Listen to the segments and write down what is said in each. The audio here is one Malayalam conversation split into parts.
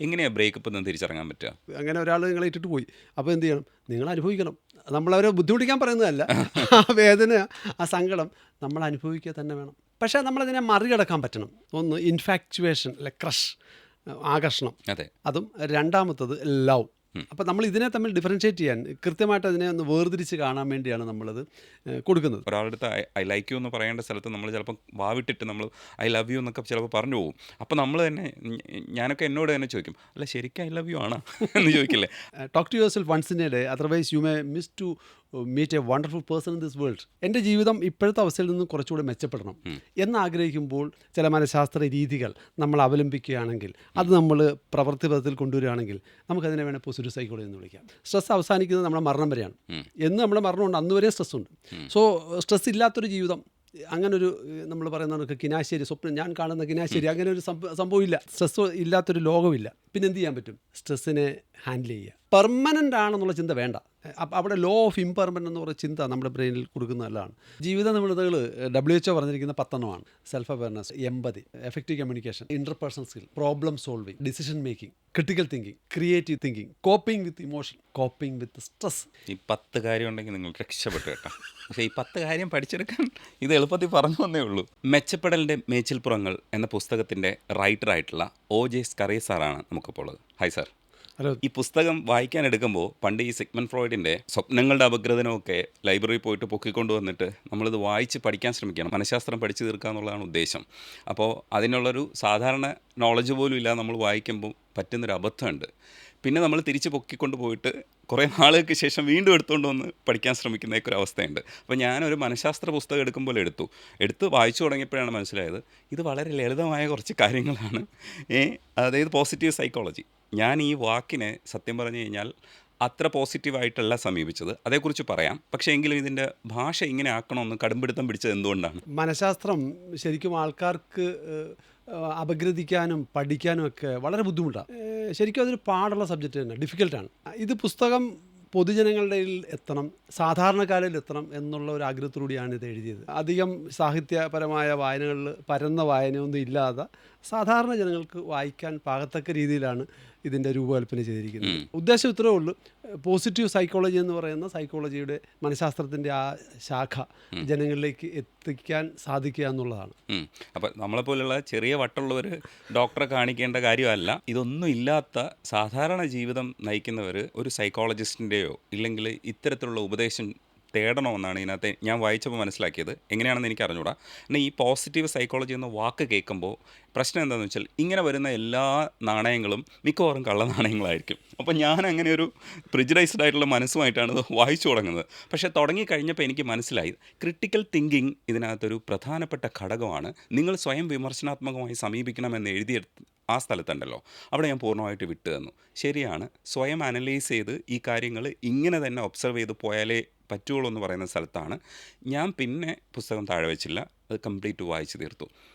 എങ്ങനെയാണ് ബ്രേക്കപ്പ് എന്ന് തിരിച്ചറിയാൻ പറ്റുക? അങ്ങനെ ഒരാൾ നിങ്ങളെ ഇട്ടിട്ട് പോയി, അപ്പോൾ എന്ത് ചെയ്യണം? നിങ്ങൾ അനുഭവിക്കണം. നമ്മളവരെ ബുദ്ധിമുട്ടിക്കാൻ പറയുന്നതല്ല. ആ വേദന, ആ സങ്കടം നമ്മൾ അനുഭവിക്കുക തന്നെ വേണം. പക്ഷേ നമ്മളതിനെ മറികടക്കാൻ പറ്റണം. ഒന്ന് ഇൻഫാക്ച്വേഷൻ, അല്ലെ ക്രഷ്, ആകർഷണം. അതെ. അതും രണ്ടാമത്തത് ലവ്. അപ്പോൾ നമ്മൾ ഇതിനെ തമ്മിൽ ഡിഫറൻഷ്യേറ്റ് ചെയ്യാൻ, കൃത്യമായിട്ട് അതിനെ ഒന്ന് വേർതിരിച്ച് കാണാൻ വേണ്ടിയാണ് നമ്മളത് കൊടുക്കുന്നത്. ഒരാളുടെ അടുത്ത് ഐ ലൈക്ക് യു എന്ന് പറയേണ്ട സ്ഥലത്ത് നമ്മൾ ചിലപ്പോൾ വാവിട്ടിട്ട് നമ്മൾ ഐ ലവ് യു എന്നൊക്കെ ചിലപ്പോൾ പറഞ്ഞു പോകും. അപ്പോൾ നമ്മൾ തന്നെ, ഞാനൊക്കെ എന്നോട് തന്നെ ചോദിക്കും, അല്ല ശരിക്കും ഐ ലവ് യു ആണോ എന്ന് ചോദിക്കില്ലേ? Talk to yourself once in a day, otherwise you may miss to meet a wonderful person in this world. എൻ്റെ ജീവിതം ഇപ്പോഴത്തെ അവസ്ഥയിൽ നിന്ന് കുറച്ചുകൂടെ മെച്ചപ്പെടണം എന്നാഗ്രഹിക്കുമ്പോൾ ചില മനഃശാസ്ത്ര രീതികൾ നമ്മൾ അവലംബിക്കുകയാണെങ്കിൽ, അത് നമ്മൾ പ്രവൃത്തിപഥത്തിൽ കൊണ്ടുവരികയാണെങ്കിൽ, നമുക്കതിനെ വേണേൽ പോസിറ്റീവ് സൈക്കോളജി എന്ന് വിളിക്കാം. സ്ട്രെസ് അവസാനിക്കുന്നത് നമ്മുടെ മരണം വരെയാണ്. എന്ന് നമ്മുടെ മരണമുണ്ട്, അന്ന് വരെ സ്ട്രെസ് ഉണ്ട്. സോ സ്ട്രെസ് ഇല്ലാത്തൊരു ജീവിതം, അങ്ങനൊരു നമ്മൾ പറയുന്ന കിനാശ്ശേരി സ്വപ്നം, ഞാൻ കാണുന്ന കിനാശ്ശേരി, അങ്ങനെ ഒരു സംഭവമില്ല. സ്ട്രെസ് ഇല്ലാത്തൊരു ലോകമില്ല. പിന്നെ എന്ത് ചെയ്യാൻ പറ്റും? സ്ട്രെസ്സിനെ ഹാൻഡിൽ ചെയ്യുക. പെർമനൻ്റ് ആണെന്നുള്ള ചിന്ത വേണ്ട. അവിടെ ലോ ഓഫ് ഇംപെർമനൻ്റ് എന്ന് പറയുന്ന ചിന്ത നമ്മുടെ ബ്രെയിനിൽ കൊടുക്കുന്ന നല്ലതാണ്. ജീവിത നിപുണതകൾ WHO പറഞ്ഞിരിക്കുന്ന 10 സെൽഫ് അവയർനെസ്, എമ്പതി, effective communication, interpersonal skill, problem solving, decision making, critical thinking, creative thinking, coping വിത്ത് ഇമോഷൻ, കോപ്പിംഗ് വിത്ത് സ്ട്രെസ്. ഈ 10 കാര്യം ഉണ്ടെങ്കിൽ നിങ്ങൾ രക്ഷപ്പെട്ടു കേട്ടോ. പക്ഷേ ഈ 10 കാര്യം പഠിച്ചെടുക്കാൻ ഇത് എളുപ്പത്തിൽ പറഞ്ഞു വന്നേ ഉള്ളൂ. മെച്ചപ്പെടലിൻ്റെ മേച്ചിൽപ്പുറങ്ങൾ എന്ന പുസ്തകത്തിൻ്റെ റൈറ്ററായിട്ടുള്ള OJ സ്കറി സാറാണ് നമുക്കിപ്പോൾ ഉള്ളത്. Hi sir. ഹലോ. ഈ പുസ്തകം വായിക്കാൻ എടുക്കുമ്പോൾ പണ്ട് ഈ സിഗ്മണ്ട് ഫ്രോയിഡിൻ്റെ സ്വപ്നങ്ങളുടെ അപഗ്രഥനമൊക്കെ ലൈബ്രറിയിൽ പോയിട്ട് പൊക്കിക്കൊണ്ട് വന്നിട്ട് നമ്മളിത് വായിച്ച് പഠിക്കാൻ ശ്രമിക്കണം. മനഃശാസ്ത്രം പഠിച്ചു തീർക്കുക എന്നുള്ളതാണ് ഉദ്ദേശം. അപ്പോൾ അതിനുള്ളൊരു സാധാരണ നോളജ് പോലും ഇല്ലാതെ നമ്മൾ വായിക്കുമ്പോൾ പറ്റുന്നൊരു അബദ്ധമുണ്ട്. പിന്നെ നമ്മൾ തിരിച്ച് പൊക്കിക്കൊണ്ട് പോയിട്ട് കുറേ നാളുകൾക്ക് ശേഷം വീണ്ടും എടുത്തുകൊണ്ട് വന്ന് പഠിക്കാൻ ശ്രമിക്കുന്നതൊക്കെ ഒരു അവസ്ഥയുണ്ട്. അപ്പോൾ ഞാനൊരു മനഃശാസ്ത്ര പുസ്തകം എടുക്കുമ്പോൾ എടുത്ത് വായിച്ചു തുടങ്ങിയപ്പോഴാണ് മനസ്സിലായത് ഇത് വളരെ ലളിതമായ കുറച്ച് കാര്യങ്ങളാണ്. അതായത് പോസിറ്റീവ് സൈക്കോളജി. ഞാൻ ഈ വാക്കിനെ സത്യം പറഞ്ഞു കഴിഞ്ഞാൽ അത്ര പോസിറ്റീവായിട്ടല്ല സമീപിച്ചത്. അതേക്കുറിച്ച് പറയാം. പക്ഷേ എങ്കിലും ഇതിൻ്റെ ഭാഷ ഇങ്ങനെ ആക്കണമെന്ന് കടുംപിടുത്തം പിടിച്ചത് എന്തുകൊണ്ടാണ്? മനഃശാസ്ത്രം ശരിക്കും ആൾക്കാർക്ക് അപഗ്രഥിക്കാനും പഠിക്കാനും ഒക്കെ വളരെ ബുദ്ധിമുട്ടാണ്. ശരിക്കും അതൊരു പാടുള്ള സബ്ജക്റ്റ് തന്നെ, ഡിഫിക്കൽട്ടാണ്. ഇത് പുസ്തകം പൊതുജനങ്ങളുടെ എത്തണം, സാധാരണക്കാരിൽ എത്തണം എന്നുള്ള ഒരു ആഗ്രഹത്തോടുകൂടിയാണ് ഇത് എഴുതിയത്. അധികം സാഹിത്യപരമായ വായനകളിൽ പരന്ന വായനയൊന്നും ഇല്ലാതെ സാധാരണ ജനങ്ങൾക്ക് വായിക്കാൻ പാകത്തക്ക രീതിയിലാണ് ഇതിൻ്റെ രൂപകൽപ്പന ചെയ്തിരിക്കുന്നത്. ഉദ്ദേശം ഇത്രയേ ഉള്ളൂ, പോസിറ്റീവ് സൈക്കോളജി എന്ന് പറയുന്ന സൈക്കോളജിയുടെ മനഃശാസ്ത്രത്തിൻ്റെ ആ ശാഖ ജനങ്ങളിലേക്ക് എത്തിക്കാൻ സാധിക്കുക എന്നുള്ളതാണ്. അപ്പം നമ്മളെപ്പോലുള്ള ചെറിയ വട്ടുള്ളവർ ഡോക്ടറെ കാണിക്കേണ്ട കാര്യമല്ല. ഇതൊന്നും ഇല്ലാത്ത സാധാരണ ജീവിതം നയിക്കുന്നവർ ഒരു സൈക്കോളജിസ്റ്റിൻ്റെയോ ഇല്ലെങ്കിൽ ഇത്തരത്തിലുള്ള ഉപദേശം തേടണമെന്നാണ് ഇതിനകത്ത് ഞാൻ വായിച്ചപ്പോൾ മനസ്സിലാക്കിയത്. എങ്ങനെയാണെന്ന് എനിക്ക് അറിഞ്ഞൂടാ. എന്നാൽ ഈ പോസിറ്റീവ് സൈക്കോളജി എന്ന വാക്ക് കേൾക്കുമ്പോൾ പ്രശ്നം എന്താണെന്ന് വെച്ചാൽ ഇങ്ങനെ വരുന്ന എല്ലാ നാണയങ്ങളും മിക്കവാറും കള്ള നാണയങ്ങളായിരിക്കും. അപ്പോൾ ഞാൻ അങ്ങനെ ഒരു പ്രിജുഡൈസ്ഡ് ആയിട്ടുള്ള മനസ്സുമായിട്ടാണ് ഇത് വായിച്ചു തുടങ്ങുന്നത്. പക്ഷേ തുടങ്ങിക്കഴിഞ്ഞപ്പോൾ എനിക്ക് മനസ്സിലായി ക്രിട്ടിക്കൽ തിങ്കിങ് ഇതിനകത്തൊരു പ്രധാനപ്പെട്ട ഘടകമാണ്. നിങ്ങൾ സ്വയം വിമർശനാത്മകമായി സമീപിക്കണമെന്ന് എഴുതിയെടുത്ത് ആ സ്ഥലത്തുണ്ടല്ലോ, അവിടെ ഞാൻ പൂർണ്ണമായിട്ട് വിട്ടു തന്നു. ശരിയാണ്, സ്വയം അനലൈസ് ചെയ്ത് ഈ കാര്യങ്ങൾ ഇങ്ങനെ തന്നെ ഒബ്സർവ് ചെയ്ത് പോയാലേ പറ്റുള്ളൂ എന്ന് പറയുന്ന സ്ഥലത്താണ് ഞാൻ പിന്നെ പുസ്തകം താഴെ വെച്ചില്ല, അത് കംപ്ലീറ്റ് വായിച്ച് തീർത്തു.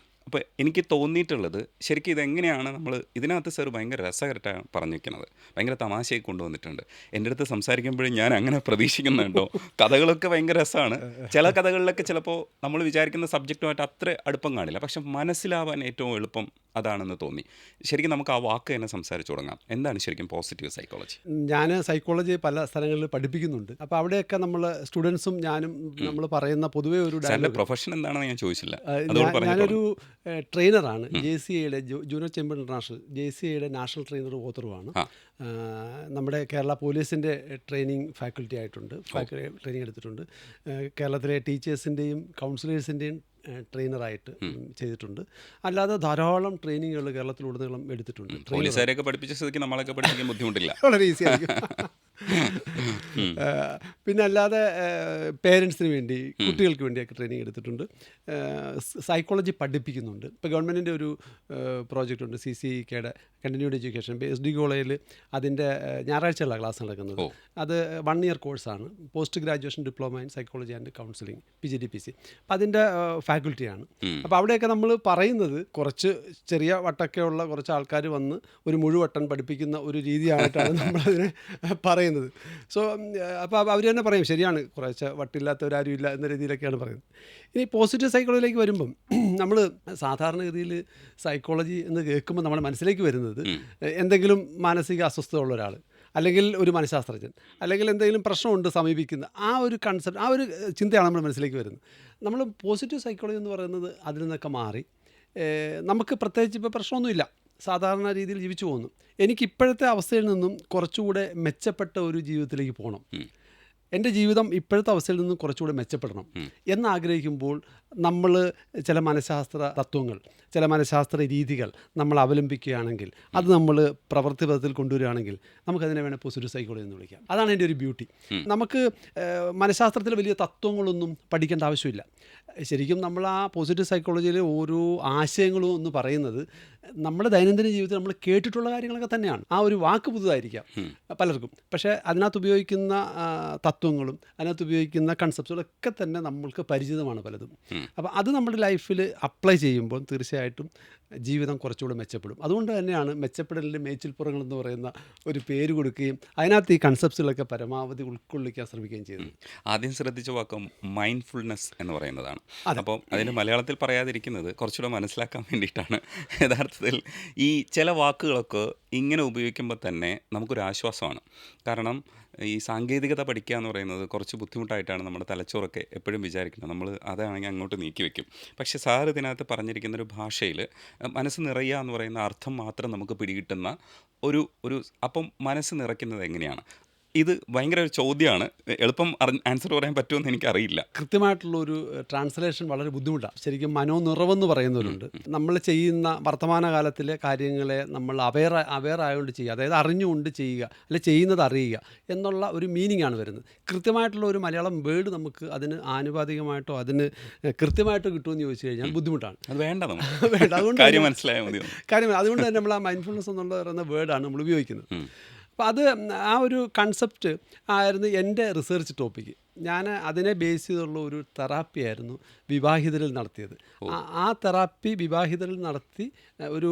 അപ്പോൾ എനിക്ക് തോന്നിയിട്ടുള്ളത് ശരിക്കും ഇതെങ്ങനെയാണ് നമ്മൾ ഇതിനകത്ത് സാർ ഭയങ്കര രസകരമായിട്ടാണ് പറഞ്ഞിരിക്കുന്നത്, ഭയങ്കര തമാശയായി കൊണ്ടുവന്നിട്ടുണ്ട്. എൻ്റെ അടുത്ത് സംസാരിക്കുമ്പോഴും ഞാൻ അങ്ങനെ പ്രതീക്ഷിക്കുന്നുണ്ടോ. കഥകളൊക്കെ ഭയങ്കര രസമാണ്. ചില കഥകളിലൊക്കെ ചിലപ്പോൾ നമ്മൾ വിചാരിക്കുന്ന സബ്ജക്റ്റുമായിട്ട് അത്ര അടുപ്പം കാണില്ല, പക്ഷെ മനസ്സിലാവാൻ ഏറ്റവും എളുപ്പം അതാണെന്ന് തോന്നി. ശരിക്കും നമുക്ക് ആ വാക്ക് തന്നെ സംസാരിച്ചു തുടങ്ങാം. എന്താണ് ശരിക്കും പോസിറ്റീവ് സൈക്കോളജി? ഞാൻ സൈക്കോളജി പല സ്ഥലങ്ങളിൽ പഠിപ്പിക്കുന്നുണ്ട്. അപ്പോൾ അവിടെയൊക്കെ നമ്മൾ സ്റ്റുഡൻസും ഞാനും നമ്മൾ പറയുന്ന പൊതുവേ ഒരു പ്രൊഫഷൻ എന്താണെന്ന് ഞാൻ ചോദിച്ചില്ല. ഞാനൊരു ട്രെയിനറാണ്. JCIയുടെ ജൂനിയർ ചാമ്പ്യൻ ഇൻ്റർനാഷണൽ, JCIയുടെ നാഷണൽ ട്രെയിനർ ഓത്തറുമാണ്. നമ്മുടെ കേരള പോലീസിൻ്റെ ട്രെയിനിങ് ഫാക്കൽറ്റി ആയിട്ടുണ്ട്, ട്രെയിനിങ് എടുത്തിട്ടുണ്ട്. കേരളത്തിലെ ടീച്ചേഴ്സിൻ്റെയും കൗൺസിലേഴ്സിൻ്റെയും ട്രെയിനറായിട്ട് ചെയ്തിട്ടുണ്ട്. അല്ലാതെ ധാരാളം ട്രെയിനിങ്ങുകൾ കേരളത്തിലുടനീളം എടുത്തിട്ടുണ്ട്. പോലീസുകാരെയൊക്കെ പഠിപ്പിച്ച സ്ഥിതിക്ക് നമ്മളൊക്കെ പഠിപ്പിക്കാൻ ബുദ്ധിമുട്ടില്ല, വളരെ ഈസി ആയിരിക്കും. പിന്നെ അല്ലാതെ പേരൻസിന് വേണ്ടി, കുട്ടികൾക്ക് വേണ്ടിയൊക്കെ ട്രെയിനിങ് എടുത്തിട്ടുണ്ട്. സൈക്കോളജി പഠിപ്പിക്കുന്നുണ്ട്. ഇപ്പോൾ ഗവൺമെൻറ്റിൻ്റെ ഒരു പ്രോജക്റ്റ് ഉണ്ട്, CCEKയുടെ കണ്ടിന്യൂഡ് എഡ്യൂക്കേഷൻ. SD കോളേജിൽ അതിൻ്റെ ഞായറാഴ്ചയുള്ള ക്ലാസ് നടക്കുന്നത്. അത് 1 ഇയർ കോഴ്സാണ്, post graduation diploma in psychology and counselling, PGDPC. അപ്പോൾ അതിൻ്റെ ഫാക്കൽറ്റിയാണ്. അപ്പോൾ അവിടെയൊക്കെ നമ്മൾ പറയുന്നത് കുറച്ച് ചെറിയ വട്ടൊക്കെയുള്ള കുറച്ച് ആൾക്കാർ വന്ന് ഒരു മുഴുവട്ടം പഠിപ്പിക്കുന്ന ഒരു രീതിയായിട്ടാണ് നമ്മളതിനെ പറയുന്നത്. പറയുന്നത്. സോ അപ്പോൾ അവർ തന്നെ പറയും ശരിയാണ്, കുറേശ്ശെ വട്ടില്ലാത്തവരാരും ഇല്ല എന്ന രീതിയിലൊക്കെയാണ് പറയുന്നത്. ഇനി പോസിറ്റീവ് സൈക്കോളജിയിലേക്ക് വരുമ്പം നമ്മൾ സാധാരണഗതിയിൽ സൈക്കോളജി എന്ന് കേൾക്കുമ്പോൾ നമ്മുടെ മനസ്സിലേക്ക് വരുന്നത് എന്തെങ്കിലും മാനസിക അസ്വസ്ഥത ഉള്ള ഒരാൾ, അല്ലെങ്കിൽ ഒരു മനഃശാസ്ത്രജ്ഞൻ, അല്ലെങ്കിൽ എന്തെങ്കിലും പ്രശ്നമുണ്ട് സമീപിക്കുന്ന ആ ഒരു കൺസെപ്റ്റ്, ആ ഒരു ചിന്തയാണ് നമ്മുടെ മനസ്സിലേക്ക് വരുന്നത്. നമ്മൾ പോസിറ്റീവ് സൈക്കോളജി എന്ന് പറയുന്നത് അതിൽ നിന്നൊക്കെ മാറി നമുക്ക് പ്രത്യേകിച്ച് ഇപ്പോൾ പ്രശ്നമൊന്നുമില്ല, സാധാരണ രീതിയിൽ ജീവിച്ചു പോകുന്നു, എനിക്കിപ്പോഴത്തെ അവസ്ഥയിൽ നിന്നും കുറച്ചുകൂടെ മെച്ചപ്പെട്ട ഒരു ജീവിതത്തിലേക്ക് പോകണം, എൻ്റെ ജീവിതം ഇപ്പോഴത്തെ അവസ്ഥയിൽ നിന്നും കുറച്ചുകൂടെ മെച്ചപ്പെടണം എന്നാഗ്രഹിക്കുമ്പോൾ നമ്മൾ ചില മനഃശാസ്ത്ര തത്വങ്ങൾ, ചില മനഃശാസ്ത്ര രീതികൾ നമ്മൾ അവലംബിക്കുകയാണെങ്കിൽ, അത് നമ്മൾ പ്രവൃത്തിപഥത്തിൽ കൊണ്ടുവരികയാണെങ്കിൽ നമുക്കതിനെ വേണേൽ പോസിറ്റീവ് സൈക്കോളജി എന്ന് വിളിക്കാം. അതാണ് എൻ്റെ ഒരു ബ്യൂട്ടി. നമുക്ക് മനഃശാസ്ത്രത്തിൽ വലിയ തത്വങ്ങളൊന്നും പഠിക്കേണ്ട ആവശ്യമില്ല. ശരിക്കും നമ്മൾ ആ പോസിറ്റീവ് സൈക്കോളജിയിലെ ഓരോ ആശയങ്ങളും എന്ന് പറയുന്നത് നമ്മുടെ ദൈനംദിന ജീവിതത്തിൽ നമ്മൾ കേട്ടിട്ടുള്ള കാര്യങ്ങളൊക്കെ തന്നെയാണ്. ആ ഒരു വാക്ക് പുതുതായിരിക്കാം പലർക്കും, പക്ഷേ അതിനകത്ത് ഉപയോഗിക്കുന്ന തത്വങ്ങളും അതിനകത്ത് ഉപയോഗിക്കുന്ന കൺസെപ്റ്റുകളൊക്കെ തന്നെ നമ്മൾക്ക് പരിചിതമാണ് പലതും. അപ്പോൾ അത് നമ്മുടെ ലൈഫിൽ അപ്ലൈ ചെയ്യുമ്പോൾ തീർച്ചയായിട്ടും ജീവിതം കുറച്ചുകൂടെ മെച്ചപ്പെടും. അതുകൊണ്ട് തന്നെയാണ് മെച്ചപ്പെടലിൻ്റെ മേച്ചിൽപ്പുറങ്ങൾ എന്ന് പറയുന്ന ഒരു പേര് കൊടുക്കുകയും അതിനകത്ത് ഈ കൺസെപ്റ്റുകളൊക്കെ പരമാവധി ഉൾക്കൊള്ളിക്കാൻ ശ്രമിക്കുകയും ചെയ്യുന്നത്. ആദ്യം ശ്രദ്ധിച്ച വാക്ക് മൈൻഡ്ഫുൾനെസ് എന്ന് പറയുന്നതാണ്. അപ്പോൾ അതിന് മലയാളത്തിൽ പറയാതിരിക്കുന്നത് കുറച്ചുകൂടെ മനസ്സിലാക്കാൻ വേണ്ടിയിട്ടാണ്. യഥാർത്ഥത്തിൽ ഈ ചില വാക്കുകളൊക്കെ ഇങ്ങനെ ഉപയോഗിക്കുമ്പോൾ തന്നെ നമുക്കൊരു ആശ്വാസമാണ്. കാരണം ഈ സാങ്കേതികത പഠിക്കുക എന്ന് പറയുന്നത് കുറച്ച് ബുദ്ധിമുട്ടായിട്ടാണ് നമ്മുടെ തലച്ചോറൊക്കെ എപ്പോഴും വിചാരിക്കുന്നത്. നമ്മൾ അതാണെങ്കിൽ അങ്ങോട്ട് നീക്കി വെക്കും. പക്ഷേ സാർ ഇതിനകത്ത് പറഞ്ഞിരിക്കുന്നൊരു ഭാഷയിൽ മനസ്സ് നിറയുക എന്ന് പറയുന്ന അർത്ഥം മാത്രം നമുക്ക് പിടികിട്ടുന്ന ഒരു അപ്പം മനസ്സ് നിറയ്ക്കുന്നത് എങ്ങനെയാണ്? ഇത് ഭയങ്കര ഒരു ചോദ്യമാണ്. എളുപ്പം ആൻസർ പറയാൻ പറ്റുമെന്ന് എനിക്കറിയില്ല. കൃത്യമായിട്ടുള്ളൊരു ട്രാൻസ്ലേഷൻ വളരെ ബുദ്ധിമുട്ടാണ്. ശരിക്കും മനോനിറവെന്ന് പറയുന്നവരുണ്ട്. നമ്മൾ ചെയ്യുന്ന വർത്തമാനകാലത്തിലെ കാര്യങ്ങളെ നമ്മൾ അവെയർ ആയതുകൊണ്ട് ചെയ്യുക, അതായത് അറിഞ്ഞുകൊണ്ട് ചെയ്യുക, അല്ലെ ചെയ്യുന്നത് അറിയുക എന്നുള്ള ഒരു മീനിങ് ആണ് വരുന്നത്. കൃത്യമായിട്ടുള്ള ഒരു മലയാളം വേർഡ് നമുക്ക് അതിന് ആനുപാതികമായിട്ടോ അതിന് കൃത്യമായിട്ടോ കിട്ടുമെന്ന് ചോദിച്ചു കഴിഞ്ഞാൽ ബുദ്ധിമുട്ടാണ്. അത് വേണ്ട, വേണ്ട. അതുകൊണ്ട് കാര്യം മനസ്സിലായാൽ മതി. അതുകൊണ്ട് തന്നെ നമ്മൾ ആ മൈൻഡ്ഫുൾനെസ് എന്നുള്ള പറയുന്ന വേർഡാണ് നമ്മൾ ഉപയോഗിക്കുന്നത്. അപ്പോൾ അത് ആ ഒരു കൺസെപ്റ്റ് ആയിരുന്നു എൻ്റെ റിസർച്ച് ടോപ്പിക്ക്. ഞാൻ അതിനെ ബേസ് ചെയ്തുള്ള ഒരു തെറാപ്പി ആയിരുന്നു വിവാഹിതരിൽ നടത്തിയത്. ആ തെറാപ്പി വിവാഹിതരിൽ നടത്തി ഒരു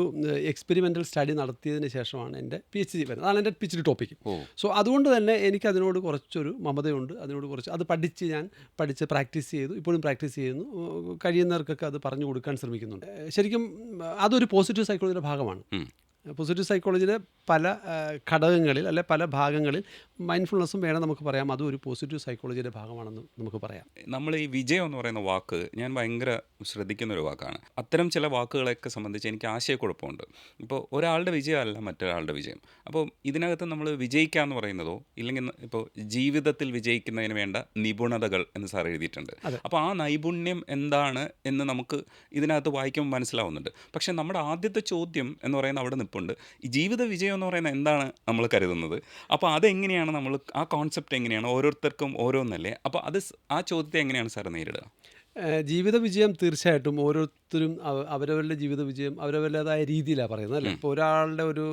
എക്സ്പെരിമെൻ്റൽ സ്റ്റഡി നടത്തിയതിന് ശേഷമാണ് എൻ്റെ PhD വരുന്നത്. അതാണ് എൻ്റെ PhD ടോപ്പിക്ക്. സോ അതുകൊണ്ട് തന്നെ എനിക്കതിനോട് കുറച്ചൊരു മമതയുണ്ട്. അതിനോട് കുറച്ച് അത് പഠിച്ച് പ്രാക്ടീസ് ചെയ്തു, ഇപ്പോഴും പ്രാക്ടീസ് ചെയ്യുന്നു. കഴിയുന്നവർക്കൊക്കെ അത് പറഞ്ഞു കൊടുക്കാൻ ശ്രമിക്കുന്നുണ്ട്. ശരിക്കും അതൊരു പോസിറ്റീവ് സൈക്കോളജിയുടെ ഭാഗമാണ്. പോസിറ്റീവ് സൈക്കോളജിയിലെ പല ഘടകങ്ങളിൽ അല്ലെ പല ഭാഗങ്ങളിൽ മൈൻഡ്ഫുൾനെസ്സും വേണം നമുക്ക് പറയാം. അതും ഒരു പോസിറ്റീവ് സൈക്കോളജിയുടെ ഭാഗമാണെന്ന് നമുക്ക് പറയാം. നമ്മൾ ഈ വിജയം എന്ന് പറയുന്ന വാക്ക് ഞാൻ ഭയങ്കര ശ്രദ്ധിക്കുന്ന ഒരു വാക്കാണ്. അത്തരം ചില വാക്കുകളെയൊക്കെ സംബന്ധിച്ച് എനിക്ക് ആശയക്കുഴപ്പമുണ്ട്. ഇപ്പോൾ ഒരാളുടെ വിജയമല്ല മറ്റൊരാളുടെ വിജയം. അപ്പോൾ ഇതിനകത്ത് നമ്മൾ വിജയിക്കുക എന്ന് പറയുന്നതോ ഇല്ലെങ്കിൽ ഇപ്പോൾ ജീവിതത്തിൽ വിജയിക്കുന്നതിന് വേണ്ട നിപുണതകൾ എന്ന് സാർ എഴുതിയിട്ടുണ്ട്. അപ്പോൾ ആ നൈപുണ്യം എന്താണ് എന്ന് നമുക്ക് ഇതിനകത്ത് വായിക്കുമ്പോൾ മനസ്സിലാവുന്നുണ്ട്. പക്ഷേ നമ്മുടെ ആദ്യത്തെ ചോദ്യം എന്ന് പറയുന്നത് അവിടെ നിൽപ്പുണ്ട്. ഈ ജീവിത വിജയം എന്ന് പറയുന്നത് എന്താണ് നമ്മൾ കരുതുന്നത്? അപ്പോൾ അതെങ്ങനെയാണ് നമ്മൾ ആ കോൺസെപ്റ്റ് എങ്ങനെയാണ്? ഓരോരുത്തർക്കും ഓരോന്നല്ലേ? അപ്പോൾ ആ ചോദ്യത്തെ എങ്ങനെയാണ് സാർ നേരിടുക? ജീവിത വിജയം തീർച്ചയായിട്ടും ഓരോരുത്തരും അവരവരുടെ ജീവിത വിജയം അവരവരുടേതായ രീതിയിലാണ് പറയുന്നത് അല്ലേ. ഇപ്പോൾ ഒരാളുടെ ഒരു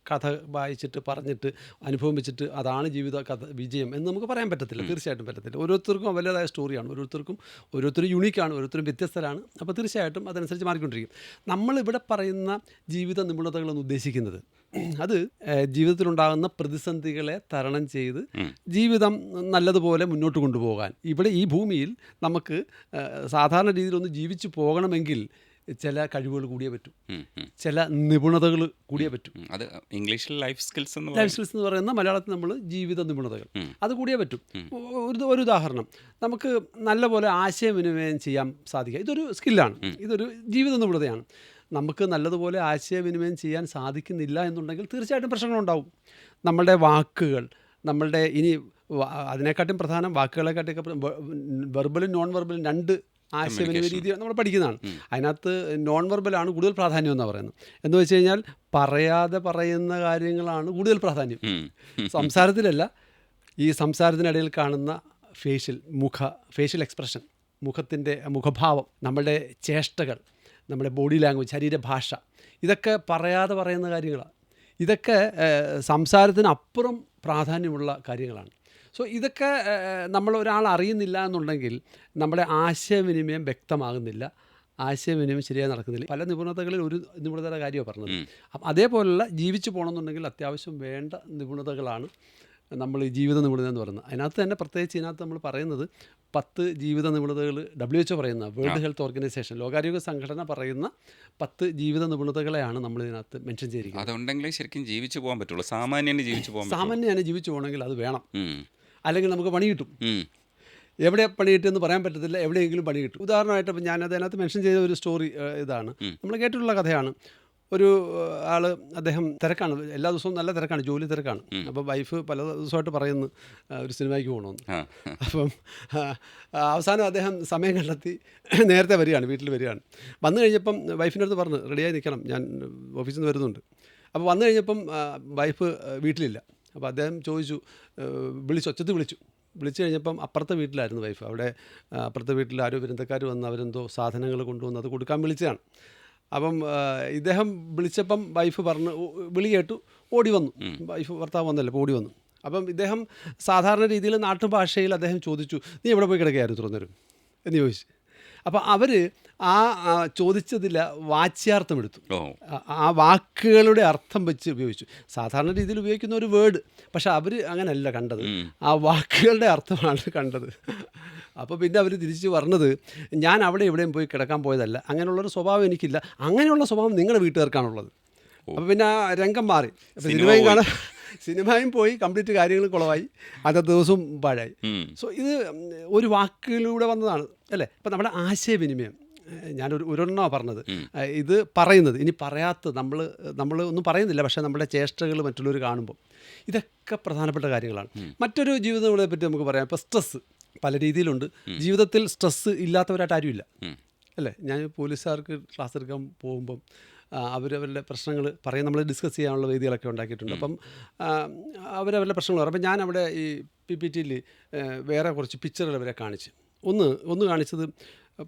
കഥ വായിച്ചിട്ട് പറഞ്ഞിട്ട് അനുഭവിച്ചിട്ട് അതാണ് ജീവിത കഥ വിജയം എന്ന് നമുക്ക് പറയാൻ പറ്റത്തില്ല. തീർച്ചയായിട്ടും പറ്റത്തില്ല. ഓരോരുത്തർക്കും അവരുടേതായ സ്റ്റോറിയാണ്. ഓരോരുത്തരും യുണീക്കാണ്, ഓരോരുത്തരും വ്യത്യസ്തരാണ്. അപ്പോൾ തീർച്ചയായിട്ടും അതനുസരിച്ച് മാറിക്കൊണ്ടിരിക്കും. നമ്മളിവിടെ പറയുന്ന ജീവിത നിപുണതകളെന്ന് ഉദ്ദേശിക്കുന്നത് അത് ജീവിതത്തിലുണ്ടാകുന്ന പ്രതിസന്ധികളെ തരണം ചെയ്ത് ജീവിതം നല്ലതുപോലെ മുന്നോട്ട് കൊണ്ടുപോകാൻ, ഇവിടെ ഈ ഭൂമിയിൽ നമുക്ക് സാധാരണ രീതിയിലൊന്ന് ജീവിച്ചു പോകണമെങ്കിൽ ചില കഴിവുകൾ കൂടിയേ പറ്റും, ചില നിപുണതകൾ കൂടിയേ പറ്റും. അത് ഇംഗ്ലീഷിൽ ലൈഫ് സ്കിൽസ് എന്ന് പറയുന്ന മലയാളത്തിൽ നമ്മൾ ജീവിത നിപുണതകൾ അത് കൂടിയേ പറ്റും. ഒരു ഉദാഹരണം, നമുക്ക് നല്ലപോലെ ആശയവിനിമയം ചെയ്യാൻ സാധിക്കുക, ഇതൊരു സ്കില്ലാണ്, ഇതൊരു ജീവിത നിപുണതയാണ്. നമുക്ക് നല്ലതുപോലെ ആശയവിനിമയം ചെയ്യാൻ സാധിക്കുന്നില്ല എന്നുണ്ടെങ്കിൽ തീർച്ചയായിട്ടും പ്രശ്നങ്ങളുണ്ടാവും. നമ്മളുടെ വാക്കുകൾ, നമ്മളുടെ ഇനി അതിനെക്കാട്ടും പ്രധാനം വാക്കുകളെക്കാട്ടൊക്കെ വെർബലും നോൺ വെർബലും രണ്ട് ആശയവിനിമയ രീതി നമ്മൾ പഠിക്കുന്നതാണ്. അതിനകത്ത് നോൺ വെർബലാണ് കൂടുതൽ പ്രാധാന്യം എന്നാണ് പറയുന്നത്. എന്ന് വെച്ച് കഴിഞ്ഞാൽ പറയാതെ പറയുന്ന കാര്യങ്ങളാണ് കൂടുതൽ പ്രാധാന്യം, സംസാരത്തിലല്ല. ഈ സംസാരത്തിനിടയിൽ കാണുന്ന ഫേഷ്യൽ എക്സ്പ്രഷൻ, മുഖത്തിൻ്റെ മുഖഭാവം, നമ്മളുടെ ചേഷ്ടകൾ, നമ്മുടെ ബോഡി ലാംഗ്വേജ്, ശരീരഭാഷ, ഇതൊക്കെ പറയാതെ പറയുന്ന കാര്യങ്ങളാണ്. ഇതൊക്കെ സംസാരത്തിനപ്പുറം പ്രാധാന്യമുള്ള കാര്യങ്ങളാണ്. സോ ഇതൊക്കെ നമ്മൾ ഒരാൾ അറിയുന്നില്ല എന്നുണ്ടെങ്കിൽ നമ്മുടെ ആശയവിനിമയം വ്യക്തമാകുന്നില്ല, ആശയവിനിമയം ശരിയായി നടക്കുന്നില്ല. പല നിപുണതകളിൽ ഒരു നിപുണതയുടെ കാര്യമാണ് പറഞ്ഞത്. അപ്പം അതേപോലുള്ള ജീവിച്ചു പോകണമെന്നുണ്ടെങ്കിൽ അത്യാവശ്യം വേണ്ട നിപുണതകളാണ് നമ്മൾ ഈ ജീവിത നിപുണത എന്ന് പറയുന്നത്. അതിനകത്ത് തന്നെ പ്രത്യേകിച്ച് ഇതിനകത്ത് നമ്മൾ പറയുന്നത് 10 ജീവിത നിപുണതകൾ WHO പറയുന്ന വേൾഡ് ഹെൽത്ത് ഓർഗനൈസേഷൻ, ലോകാരോഗ്യ സംഘടന പറയുന്ന 10 ജീവിത നിപുണതകളെയാണ് നമ്മൾ ഇതിനകത്ത് മെൻഷൻ ചെയ്തിരിക്കുന്നത്. അതുണ്ടെങ്കിലേ ശരിക്കും ജീവിച്ചു പോകാൻ പറ്റുള്ളൂ, സാമാന്യന് ജീവിച്ചു പോകാൻ പറ്റുള്ളൂ. സാമാന്യനെ ജീവിച്ചു പോകണമെങ്കിൽ അത് വേണം, ഉം. അല്ലെങ്കിൽ നമുക്ക് പണി കിട്ടും. ഉം. എവിടെ പണി കിട്ടുമെന്ന് പറയാൻ പറ്റത്തില്ല, എവിടെയെങ്കിലും പണി കിട്ടും. ഉദാഹരണമായിട്ട് ഇപ്പം ഞാനത് അതിനകത്ത് മെൻഷൻ ചെയ്ത ഒരു സ്റ്റോറി ഇതാണ്, നമ്മൾ കേട്ടിട്ടുള്ള കഥയാണ്. ഒരു ആൾ, അദ്ദേഹം തിരക്കാണ്, എല്ലാ ദിവസവും നല്ല തിരക്കാണ്, ജോലി തിരക്കാണ്. അപ്പം വൈഫ് പല ദിവസമായിട്ട് പറയുന്നു ഒരു സിനിമയ്ക്ക് പോകണമെന്ന്. ആ. അപ്പം അവസാനം അദ്ദേഹം സമയം കണ്ടെത്തി നേരത്തെ വരികയാണ്, വീട്ടിൽ വരികയാണ്. വന്നു കഴിഞ്ഞപ്പം വൈഫിൻ്റെ അടുത്ത് പറഞ്ഞു റെഡിയായി നിൽക്കണം, ഞാൻ ഓഫീസിൽ നിന്ന് വരുന്നുണ്ട്. അപ്പോൾ വന്നു കഴിഞ്ഞപ്പം വൈഫ് വീട്ടിലില്ല. അപ്പോൾ അദ്ദേഹം ചോദിച്ചു, ഒച്ചത്തിൽ വിളിച്ചു കഴിഞ്ഞപ്പം അപ്പുറത്തെ വീട്ടിലായിരുന്നു വൈഫ്. അവിടെ അപ്പുറത്തെ വീട്ടിൽ ആരോ ബന്ധുക്കാർ വന്ന് അവരെന്തോ സാധനങ്ങൾ കൊണ്ടുവന്ന് അത് കൊടുക്കാൻ വിളിച്ചതാണ്. അപ്പം ഇദ്ദേഹം വിളിച്ചപ്പം വൈഫ് പറഞ്ഞു, വിളി കേട്ടു, ഓടി വന്നു. വൈഫ് ഭർത്താവ് വന്നല്ലോ, അപ്പോൾ ഓടി വന്നു. അപ്പം ഇദ്ദേഹം സാധാരണ രീതിയിൽ നാട്ടുഭാഷയിൽ അദ്ദേഹം ചോദിച്ചു, നീ എവിടെ പോയി കിടക്കുകയായിരുന്നു തുറന്നേരും എന്ന് ചോദിച്ചു. അപ്പോൾ അവർ ആ ചോദിച്ചതിൽ വാച്യാർത്ഥം എടുത്തു, ആ വാക്കുകളുടെ അർത്ഥം വെച്ച് ഉപയോഗിച്ചു. സാധാരണ രീതിയിൽ ഉപയോഗിക്കുന്ന ഒരു വേർഡ്, പക്ഷെ അവർ അങ്ങനെയല്ല കണ്ടത്, ആ വാക്കുകളുടെ അർത്ഥമാണ് കണ്ടത്. അപ്പോൾ പിന്നെ അവർ തിരിച്ച് പറഞ്ഞത്, ഞാൻ അവിടെ എവിടെയും പോയി കിടക്കാൻ പോയതല്ല, അങ്ങനെയുള്ളൊരു സ്വഭാവം എനിക്കില്ല, അങ്ങനെയുള്ള സ്വഭാവം നിങ്ങളുടെ വീട്ടുകാർക്കാണുള്ളത്. അപ്പോൾ പിന്നെ ആ രംഗം മാറി. അപ്പോൾ സിനിമയും പോയി, കംപ്ലീറ്റ് കാര്യങ്ങൾ കുളമായി, അന്നത്തെ ദിവസവും പാഴായി. സോ ഇത് ഒരു വാക്കിലൂടെ വന്നതാണ് അല്ലേ. ഇപ്പം നമ്മുടെ ആശയവിനിമയം, ഞാനൊരു ഒരെണ്ണമാണ് പറഞ്ഞത്, ഇത് പറയുന്നത്, ഇനി പറയാത്ത നമ്മൾ ഒന്നും പറയുന്നില്ല, പക്ഷേ നമ്മുടെ ചേഷ്ടകൾ മറ്റുള്ളവർ കാണുമ്പോൾ, ഇതൊക്കെ പ്രധാനപ്പെട്ട കാര്യങ്ങളാണ്. മറ്റൊരു ജീവിതങ്ങളെ പറ്റി നമുക്ക് പറയാം. ഇപ്പോൾ സ്ട്രെസ്സ് പല രീതിയിലുണ്ട്. ജീവിതത്തിൽ സ്ട്രെസ്സ് ഇല്ലാത്തവരായിട്ട് ആരുമില്ല അല്ലേ. ഞാൻ പോലീസുകാർക്ക് ക്ലാസ് എടുക്കാൻ പോകുമ്പം അവരവരുടെ പ്രശ്നങ്ങൾ പറയും, നമ്മൾ ഡിസ്കസ് ചെയ്യാനുള്ള വേദികളൊക്കെ ഉണ്ടാക്കിയിട്ടുണ്ട്. അപ്പം അവരവരുടെ പ്രശ്നങ്ങൾ പറയും. അപ്പം ഞാൻ അവിടെ ഈ PPTയിൽ വേറെ കുറച്ച് പിക്ചറുകൾ അവരെ കാണിച്ച്, ഒന്ന് കാണിച്ചത്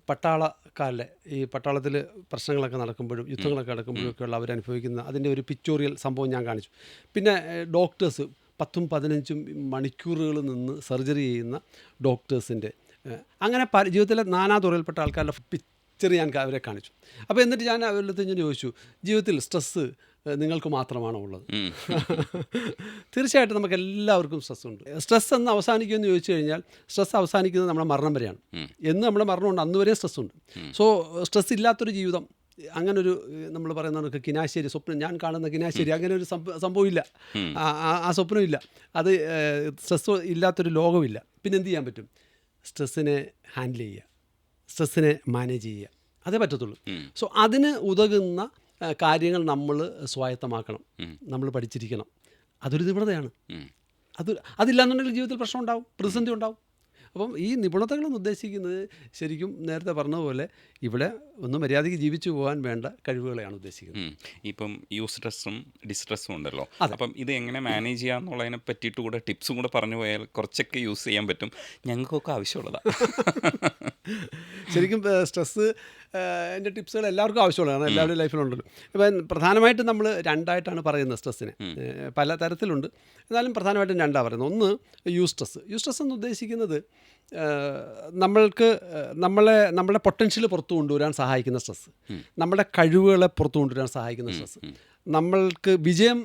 പട്ടാളക്കാരുടെ, ഈ പട്ടാളത്തിൽ പ്രശ്നങ്ങളൊക്കെ നടക്കുമ്പോഴും യുദ്ധങ്ങളൊക്കെ നടക്കുമ്പോഴൊക്കെയുള്ള അവരനുഭവിക്കുന്ന അതിൻ്റെ ഒരു പിക്ചോറിയൽ സംഭവം ഞാൻ കാണിച്ചു. പിന്നെ ഡോക്ടേഴ്സ് 10-15 മണിക്കൂറുകൾ നിന്ന് സർജറി ചെയ്യുന്ന ഡോക്ടേഴ്സിൻ്റെ, അങ്ങനെ ജീവിതത്തിലെ നാനാതുറയിൽപ്പെട്ട ആൾക്കാരുടെ പിക്ചർ ഞാൻ അവരെ കാണിച്ചു. അപ്പോൾ എന്നിട്ട് ഞാൻ അവരുടെ ഞാൻ ചോദിച്ചു, ജീവിതത്തിൽ സ്ട്രെസ്സ് നിങ്ങൾക്ക് മാത്രമാണോ ഉള്ളത്? തീർച്ചയായിട്ടും നമുക്ക് എല്ലാവർക്കും സ്ട്രെസ് ഉണ്ട്. സ്ട്രെസ് എന്ന് അവസാനിക്കുമെന്ന് ചോദിച്ചു കഴിഞ്ഞാൽ, സ്ട്രെസ് അവസാനിക്കുന്നത് നമ്മുടെ മരണം വരെയാണ്. എന്ന് നമ്മുടെ മരണമുണ്ട്, അന്ന് വരെ സ്ട്രെസ് ഉണ്ട്. സോ സ്ട്രെസ് ഇല്ലാത്തൊരു ജീവിതം, അങ്ങനൊരു നമ്മൾ പറയുന്ന കിനാശ്ശേരി സ്വപ്നം, ഞാൻ കാണുന്ന കിനാശ്ശേരി, അങ്ങനെ ഒരു സംഭവമില്ല, ആ സ്വപ്നമില്ല. അത് സ്ട്രെസ് ഇല്ലാത്തൊരു ലോകമില്ല. പിന്നെ എന്ത് ചെയ്യാൻ പറ്റും? സ്ട്രെസ്സിനെ ഹാൻഡിൽ ചെയ്യുക, സ്ട്രെസ്സിനെ മാനേജ് ചെയ്യുക, അതേ പറ്റത്തുള്ളൂ. സോ അതിന് ഉതകുന്ന കാര്യങ്ങൾ നമ്മൾ സ്വായത്തമാക്കണം, നമ്മൾ പഠിച്ചിരിക്കണം. അതൊരു നിപുണതയാണ്. അതില്ലാന്നുണ്ടെങ്കിൽ ജീവിതത്തിൽ പ്രശ്നം ഉണ്ടാവും, പ്രതിസന്ധി ഉണ്ടാവും. അപ്പം ഈ നിപുണതകളെന്ന് ഉദ്ദേശിക്കുന്നത് ശരിക്കും നേരത്തെ പറഞ്ഞതുപോലെ ഇവിടെ ഒന്ന് മര്യാദയ്ക്ക് ജീവിച്ചു പോകാൻ വേണ്ട കഴിവുകളെയാണ് ഉദ്ദേശിക്കുന്നത്. ഇപ്പം യൂസ്ട്രെസ്സും ഡിസ്ട്രെസ്സും ഉണ്ടല്ലോ, അപ്പം ഇത് എങ്ങനെ മാനേജ് ചെയ്യാന്നുള്ളതിനെ പറ്റിയിട്ട് കൂടെ ടിപ്സും കൂടെ പറഞ്ഞു പോയാൽ കുറച്ചൊക്കെ യൂസ് ചെയ്യാൻ പറ്റും, ഞങ്ങൾക്കൊക്കെ ആവശ്യമുള്ളതാണ്. ശരിക്കും സ്ട്രെസ്സ് എൻ്റെ ടിപ്സുകൾ എല്ലാവർക്കും ആവശ്യമുള്ളതാണ്, എല്ലാവരുടെയും ലൈഫിലുണ്ടല്ലോ. ഇപ്പം പ്രധാനമായിട്ടും നമ്മൾ രണ്ടായിട്ടാണ് പറയുന്നത് സ്ട്രെസ്സിനെ, പല തരത്തിലുണ്ട്, എന്നാലും പ്രധാനമായിട്ടും രണ്ടാണ് പറയുന്നത്. ഒന്ന് യൂസ്ട്രെസ് എന്ന് ഉദ്ദേശിക്കുന്നത് നമ്മളെ പൊട്ടൻഷ്യൽ പുറത്തു കൊണ്ടുവരാൻ സഹായിക്കുന്ന സ്ട്രെസ്, നമ്മുടെ കഴിവുകളെ പുറത്തു കൊണ്ടുവരാൻ സഹായിക്കുന്ന സ്ട്രെസ്, നമ്മൾക്ക് വിജയം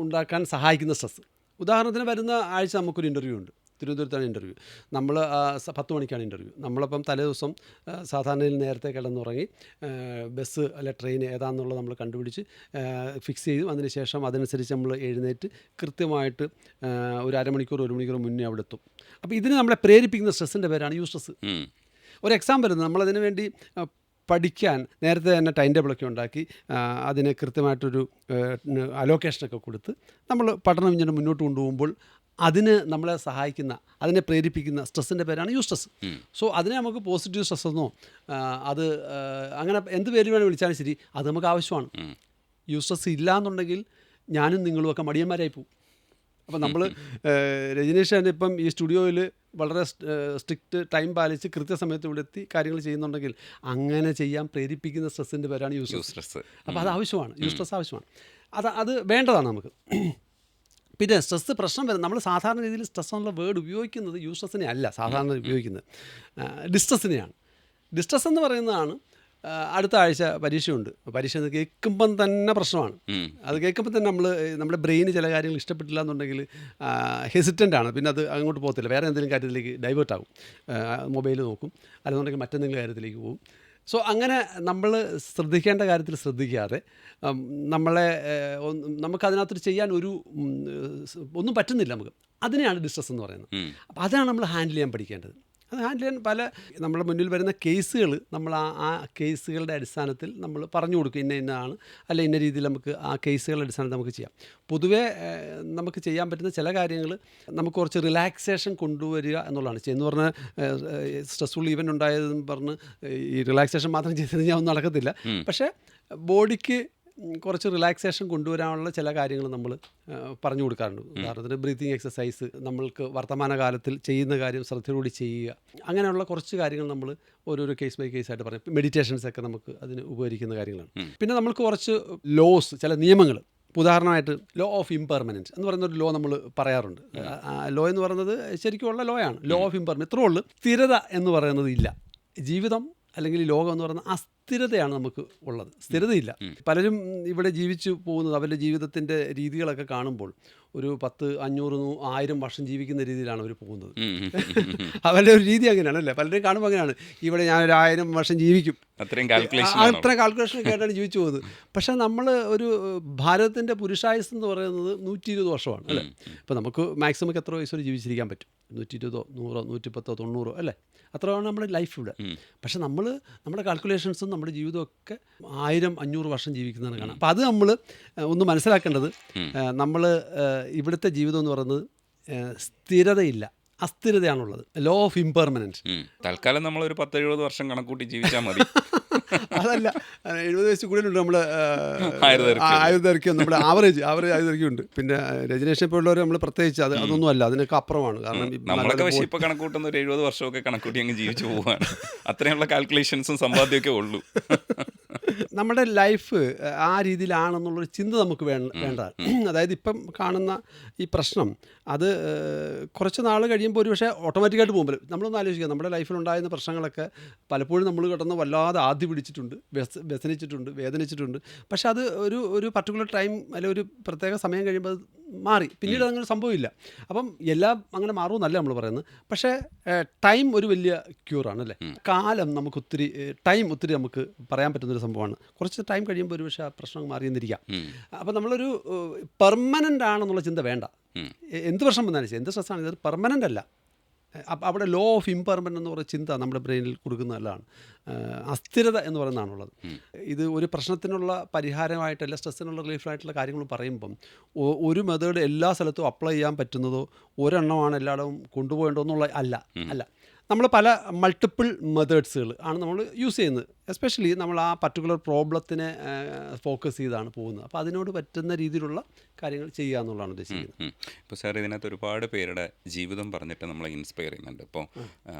ഉണ്ടാക്കാൻ സഹായിക്കുന്ന സ്ട്രെസ്. ഉദാഹരണത്തിന് വരുന്ന ആഴ്ച നമുക്കൊരു ഇൻ്റർവ്യൂ ഉണ്ട്, തിരുവനന്തപുരത്താണ് ഇൻ്റർവ്യൂ. നമ്മൾ 10 മണിക്കാണ് ഇൻ്റർവ്യൂ. നമ്മളപ്പം തലേ ദിവസം സാധാരണയിൽ നേരത്തെ കിടന്നുറങ്ങി ബസ് അല്ലെ ട്രെയിൻ ഏതാണെന്നുള്ളത് നമ്മൾ കണ്ടുപിടിച്ച് ഫിക്സ് ചെയ്തു. അതിനുശേഷം അതനുസരിച്ച് നമ്മൾ എഴുന്നേറ്റ് കൃത്യമായിട്ട് ഒരു അരമണിക്കൂർ 1 മണിക്കൂർ മുന്നേ അവിടെ എത്തും. അപ്പോൾ ഇതിന് നമ്മളെ പ്രേരിപ്പിക്കുന്ന സ്ട്രെസ്സിൻ്റെ പേരാണ് യൂസ്ട്രെസ്. ഒരു എക്സാം വരുന്നത്, നമ്മളതിനു വേണ്ടി പഠിക്കാൻ നേരത്തെ തന്നെ ടൈം ടേബിളൊക്കെ ഉണ്ടാക്കി അതിന് കൃത്യമായിട്ടൊരു അലോക്കേഷനൊക്കെ കൊടുത്ത് നമ്മൾ പഠനം ഇങ്ങനെ മുന്നോട്ട് കൊണ്ടുപോകുമ്പോൾ അതിന് നമ്മളെ സഹായിക്കുന്ന, അതിനെ പ്രേരിപ്പിക്കുന്ന സ്ട്രെസ്സിൻ്റെ പേരാണ് യൂസ്ട്രെസ്. സോ അതിനെ നമുക്ക് പോസിറ്റീവ് സ്ട്രെസ് എന്നോ അത് അങ്ങനെ എന്ത് പേര് വേണമെങ്കിൽ വിളിച്ചാലും ശരി, അത് നമുക്ക് ആവശ്യമാണ്. യൂസ്ട്രെസ് ഇല്ല എന്നുണ്ടെങ്കിൽ ഞാനും നിങ്ങളുമൊക്കെ മടിയന്മാരായി പോകും. അപ്പം നമ്മൾ രജനീഷ് തന്നെ ഇപ്പം ഈ സ്റ്റുഡിയോയിൽ വളരെ സ്ട്രിക്റ്റ് ടൈം പാലിച്ച് കൃത്യസമയത്ത് ഇവിടെ എത്തി കാര്യങ്ങൾ ചെയ്യുന്നുണ്ടെങ്കിൽ അങ്ങനെ ചെയ്യാൻ പ്രേരിപ്പിക്കുന്ന സ്ട്രെസ്സിൻ്റെ പേരാണ് യൂസ്ട്രെസ്. അപ്പോൾ അത് ആവശ്യമാണ്, യൂസ്ട്രെസ് ആവശ്യമാണ്, അത് വേണ്ടതാണ് നമുക്ക്. പിന്നെ സ്ട്രെസ്സ് പ്രശ്നം വരുന്നത്, നമ്മൾ സാധാരണ രീതിയിൽ സ്ട്രെസ് എന്നുള്ള വേർഡ് ഉപയോഗിക്കുന്നത് യൂസ്ട്രെസ്സിനെ അല്ല സാധാരണ ഉപയോഗിക്കുന്നത്, ഡിസ്ട്രെസ്സിനെയാണ്. ഡിസ്ട്രെസ് എന്ന് പറയുന്നതാണ് അടുത്ത ആഴ്ച പരീക്ഷയുണ്ട്. പരീക്ഷ എന്ന് കേൾക്കുമ്പം തന്നെ പ്രശ്നമാണ്. അത് കേൾക്കുമ്പോൾ തന്നെ നമ്മുടെ ബ്രെയിന് ചില കാര്യങ്ങൾ ഇഷ്ടപ്പെട്ടില്ല എന്നുണ്ടെങ്കിൽ ഹെസിറ്റൻ്റ് ആണ്. പിന്നെ അത് അങ്ങോട്ട് പോകത്തില്ല, വേറെ എന്തെങ്കിലും കാര്യത്തിലേക്ക് ഡൈവേർട്ട് ആകും. മൊബൈൽ നോക്കും, അല്ലെന്നുണ്ടെങ്കിൽ മറ്റെന്തെങ്കിലും കാര്യത്തിലേക്ക് പോകും. സോ അങ്ങനെ നമ്മൾ ശ്രദ്ധിക്കേണ്ട കാര്യത്തിൽ ശ്രദ്ധിക്കാതെ നമ്മളെ നമുക്കതിനകത്ത് ചെയ്യാൻ ഒന്നും പറ്റുന്നില്ല നമുക്ക്. അതിനെയാണ് ഡിസ്ട്രസ് എന്ന് പറയുന്നത്. അപ്പോൾ അതാണ് നമ്മൾ ഹാൻഡിൽ ചെയ്യാൻ പഠിക്കേണ്ടത്. അത് ഹാൻഡിൽ ചെയ്യാൻ നമ്മുടെ മുന്നിൽ വരുന്ന കേസുകൾ നമ്മൾ ആ കേസുകളുടെ അടിസ്ഥാനത്തിൽ നമ്മൾ പറഞ്ഞു കൊടുക്കും, ഇന്നതാണ്, അല്ല ഇന്ന രീതിയിൽ നമുക്ക് ആ കേസുകളുടെ അടിസ്ഥാനത്തിൽ നമുക്ക് ചെയ്യാം. പൊതുവേ നമുക്ക് ചെയ്യാൻ പറ്റുന്ന ചില കാര്യങ്ങൾ നമുക്ക് കുറച്ച് റിലാക്സേഷൻ കൊണ്ടുവരിക എന്നുള്ളതാണ്. എന്ന് പറഞ്ഞാൽ സ്ട്രെസ്ഫുൾ ഈവൻ്റ് ഉണ്ടായതെന്ന് പറഞ്ഞ് ഈ റിലാക്സേഷൻ മാത്രം ചെയ്ത് കഴിഞ്ഞാൽ ഒന്നും നടക്കത്തില്ല. പക്ഷേ ബോഡിക്ക് കുറച്ച് റിലാക്സേഷൻ കൊണ്ടുവരാനുള്ള ചില കാര്യങ്ങൾ നമ്മൾ പറഞ്ഞു കൊടുക്കാറുണ്ട്. ഉദാഹരണത്തിന് ബ്രീത്തിങ് എക്സസൈസ്, നമ്മൾക്ക് വർത്തമാനകാലത്തിൽ ചെയ്യുന്ന കാര്യം ശ്രദ്ധയോടുകൂടി ചെയ്യുക, അങ്ങനെയുള്ള കുറച്ച് കാര്യങ്ങൾ നമ്മൾ ഓരോരോ കേസ് ബൈ കേസ് ആയിട്ട് പറയും. മെഡിറ്റേഷൻസ് ഒക്കെ നമുക്ക് അതിന് ഉപകരിക്കുന്ന കാര്യങ്ങളാണ്. പിന്നെ നമ്മൾക്ക് കുറച്ച് ലോസ്, ചില നിയമങ്ങൾ, ഉദാഹരണമായിട്ട് ലോ ഓഫ് ഇംപെർമനൻസ് എന്ന് പറയുന്ന ഒരു ലോ നമ്മൾ പറയാറുണ്ട്. ലോ എന്ന് പറയുന്നത് ശരിക്കുമുള്ള ലോ ആണ്. ലോ ഓഫ് ഇംപെർമനൻസ് ഇത്രേ ഉള്ളൂ. സ്ഥിരത എന്ന് പറയുന്നത് ഇല്ല. ജീവിതം അല്ലെങ്കിൽ ലോകം എന്ന് പറയുന്ന അസ്ഥിരതയാണ് നമുക്ക് ഉള്ളത്, സ്ഥിരതയില്ല. പലരും ഇവിടെ ജീവിച്ചു പോകുന്നത് അവരുടെ ജീവിതത്തിൻ്റെ രീതികളൊക്കെ കാണുമ്പോൾ ഒരു 10, 500, 1000 വർഷം ജീവിക്കുന്ന രീതിയിലാണ് അവർ പോകുന്നത്. അവരുടെ ഒരു രീതി അങ്ങനെയാണ് അല്ലേ? പലരും കാണുമ്പോൾ അങ്ങനെയാണ്, ഇവിടെ ഞാനൊരു 1000 വർഷം ജീവിക്കും, അത്രയും കാൽക്കുലേഷൻ കേട്ടാണ് ജീവിച്ചു പോകുന്നത്. പക്ഷേ നമ്മൾ ഒരു ഭാരതത്തിൻ്റെ പുരുഷായുസ് എന്ന് പറയുന്നത് 120 വർഷമാണ് അല്ലേ? ഇപ്പോൾ നമുക്ക് മാക്സിമം എത്ര വയസ്സ് വരെ ജീവിച്ചിരിക്കാൻ പറ്റും? 120, 100, 110, 90 അല്ലേ? അത്രയാണ് നമ്മുടെ ലൈഫ് ഇവിടെ. പക്ഷെ നമ്മുടെ കാൽക്കുലേഷൻസും നമ്മുടെ ജീവിതമൊക്കെ 1000, 500 വർഷം ജീവിക്കുന്നതാണ് കാണാം. അപ്പോൾ അത് നമ്മൾ ഒന്ന് മനസ്സിലാക്കേണ്ടത്, നമ്മൾ ഇവിടുത്തെ ജീവിതം എന്ന് പറയുന്നത് സ്ഥിരതയില്ല, അസ്ഥിരതയാണുള്ളത്. Law of impermanence. തൽക്കാലം നമ്മളൊരു 10-70 വർഷം കണക്കൂട്ടി ജീവിച്ചാൽ മതി. അതല്ല, 70 വയസ്സ് കൂടുതലുണ്ട് നമ്മൾ ആയുർദൈർഘ്യം, നമ്മുടെ ആവറേജ് ആയുർദൈർഘ്യം ഉണ്ട്. പിന്നെ രജനീഷിനെ പോലുള്ളവർ നമ്മൾ പ്രത്യേകിച്ച് അതൊന്നും അല്ല, അതിനൊക്കെ അപ്പുറമാണ്. കാരണം നമ്മളൊക്കെ പക്ഷേ ഇപ്പോൾ കണക്കൂട്ടുന്ന ഒരു 70 വർഷമൊക്കെ കണക്കൂട്ടി അങ്ങ് ജീവിച്ചു പോവുകയാണ്. അത്രയുള്ള കാൽക്കുലേഷൻസും സമ്പാദ്യമൊക്കെ ഉള്ളൂ. നമ്മുടെ ലൈഫ് ആ രീതിയിലാണെന്നുള്ളൊരു ചിന്ത നമുക്ക് വേണ്ട. അതായത് ഇപ്പം കാണുന്ന ഈ പ്രശ്നം അത് കുറച്ച് നാൾ കഴിയുമ്പോൾ ഒരു പക്ഷേ ഓട്ടോമാറ്റിക്കായിട്ട് പോകുമ്പോൾ നമ്മളൊന്ന് ആലോചിക്കുക, നമ്മുടെ ലൈഫിലുണ്ടായിരുന്ന പ്രശ്നങ്ങളൊക്കെ പലപ്പോഴും നമ്മൾ കിടന്ന് വല്ലാതെ ആദ്യ പിടിച്ചിട്ടുണ്ട്, വ്യസനിച്ചിട്ടുണ്ട്, വേദനിച്ചിട്ടുണ്ട്. പക്ഷെ അത് ഒരു പർട്ടിക്കുലർ ടൈം അല്ലെങ്കിൽ ഒരു പ്രത്യേക സമയം കഴിയുമ്പോൾ അത് മാറി, പിന്നീട് അതങ്ങനെ സംഭവമില്ല. അപ്പം എല്ലാം അങ്ങനെ മാറുമെന്നല്ല നമ്മൾ പറയുന്നത്. പക്ഷേ ടൈം ഒരു വലിയ ക്യൂറാണ് അല്ലേ? കാലം നമുക്കൊത്തിരി ഒത്തിരി നമുക്ക് പറയാൻ പറ്റുന്നൊരു സംഭവമാണ്. കുറച്ച് ടൈം കഴിയുമ്പോൾ ഒരു പക്ഷേ ആ പ്രശ്നം മാറിയെന്നിരിക്കാം. അപ്പം നമ്മളൊരു പെർമനൻ്റ് ആണെന്നുള്ള ചിന്ത വേണ്ട. എന്ത് പ്രശ്നം വന്നാലും ശരി, എന്ത് സ്ട്രെസ്സാണ്, ഇത് പെർമനൻ്റ് അല്ല. അവിടെ ലോ ഓഫ് ഇംപെർമനൻ്റ് എന്ന് പറയുന്ന ചിന്ത നമ്മുടെ ബ്രെയിനിൽ കൊടുക്കുന്ന നല്ലതാണ്. അസ്ഥിരത എന്ന് പറയുന്നതാണുള്ളത്. ഇത് ഒരു പ്രശ്നത്തിനുള്ള പരിഹാരമായിട്ടല്ല, സ്ട്രെസ്സിനുള്ള റിലീഫായിട്ടുള്ള കാര്യങ്ങൾ പറയുമ്പം ഒരു മെത്തേഡ് എല്ലാ സ്ഥലത്തും അപ്ലൈ ചെയ്യാൻ പറ്റുന്നതോ ഒരെണ്ണമാണ് എല്ലായിടവും കൊണ്ടുപോകേണ്ടോ എന്നുള്ള അല്ല. നമ്മൾ പല മൾട്ടിപ്പിൾ മെത്തേഡ്സുകൾ ആണ് നമ്മൾ യൂസ് ചെയ്യുന്നത്. എസ്പെഷ്യലി നമ്മൾ ആ പർട്ടിക്കുലർ പ്രോബ്ലത്തിനെ ഫോക്കസ് ചെയ്താണ് പോകുന്നത്. അപ്പോൾ അതിനോട് പറ്റുന്ന രീതിയിലുള്ള കാര്യങ്ങൾ ചെയ്യുക എന്നുള്ളതാണ് ഉദ്ദേശിക്കുന്നത്. ഇപ്പോൾ സാർ ഇതിനകത്ത് ഒരുപാട് പേരുടെ ജീവിതം പറഞ്ഞിട്ട് നമ്മളെ ഇൻസ്പയർ ചെയ്യുന്നുണ്ട്. ഇപ്പോൾ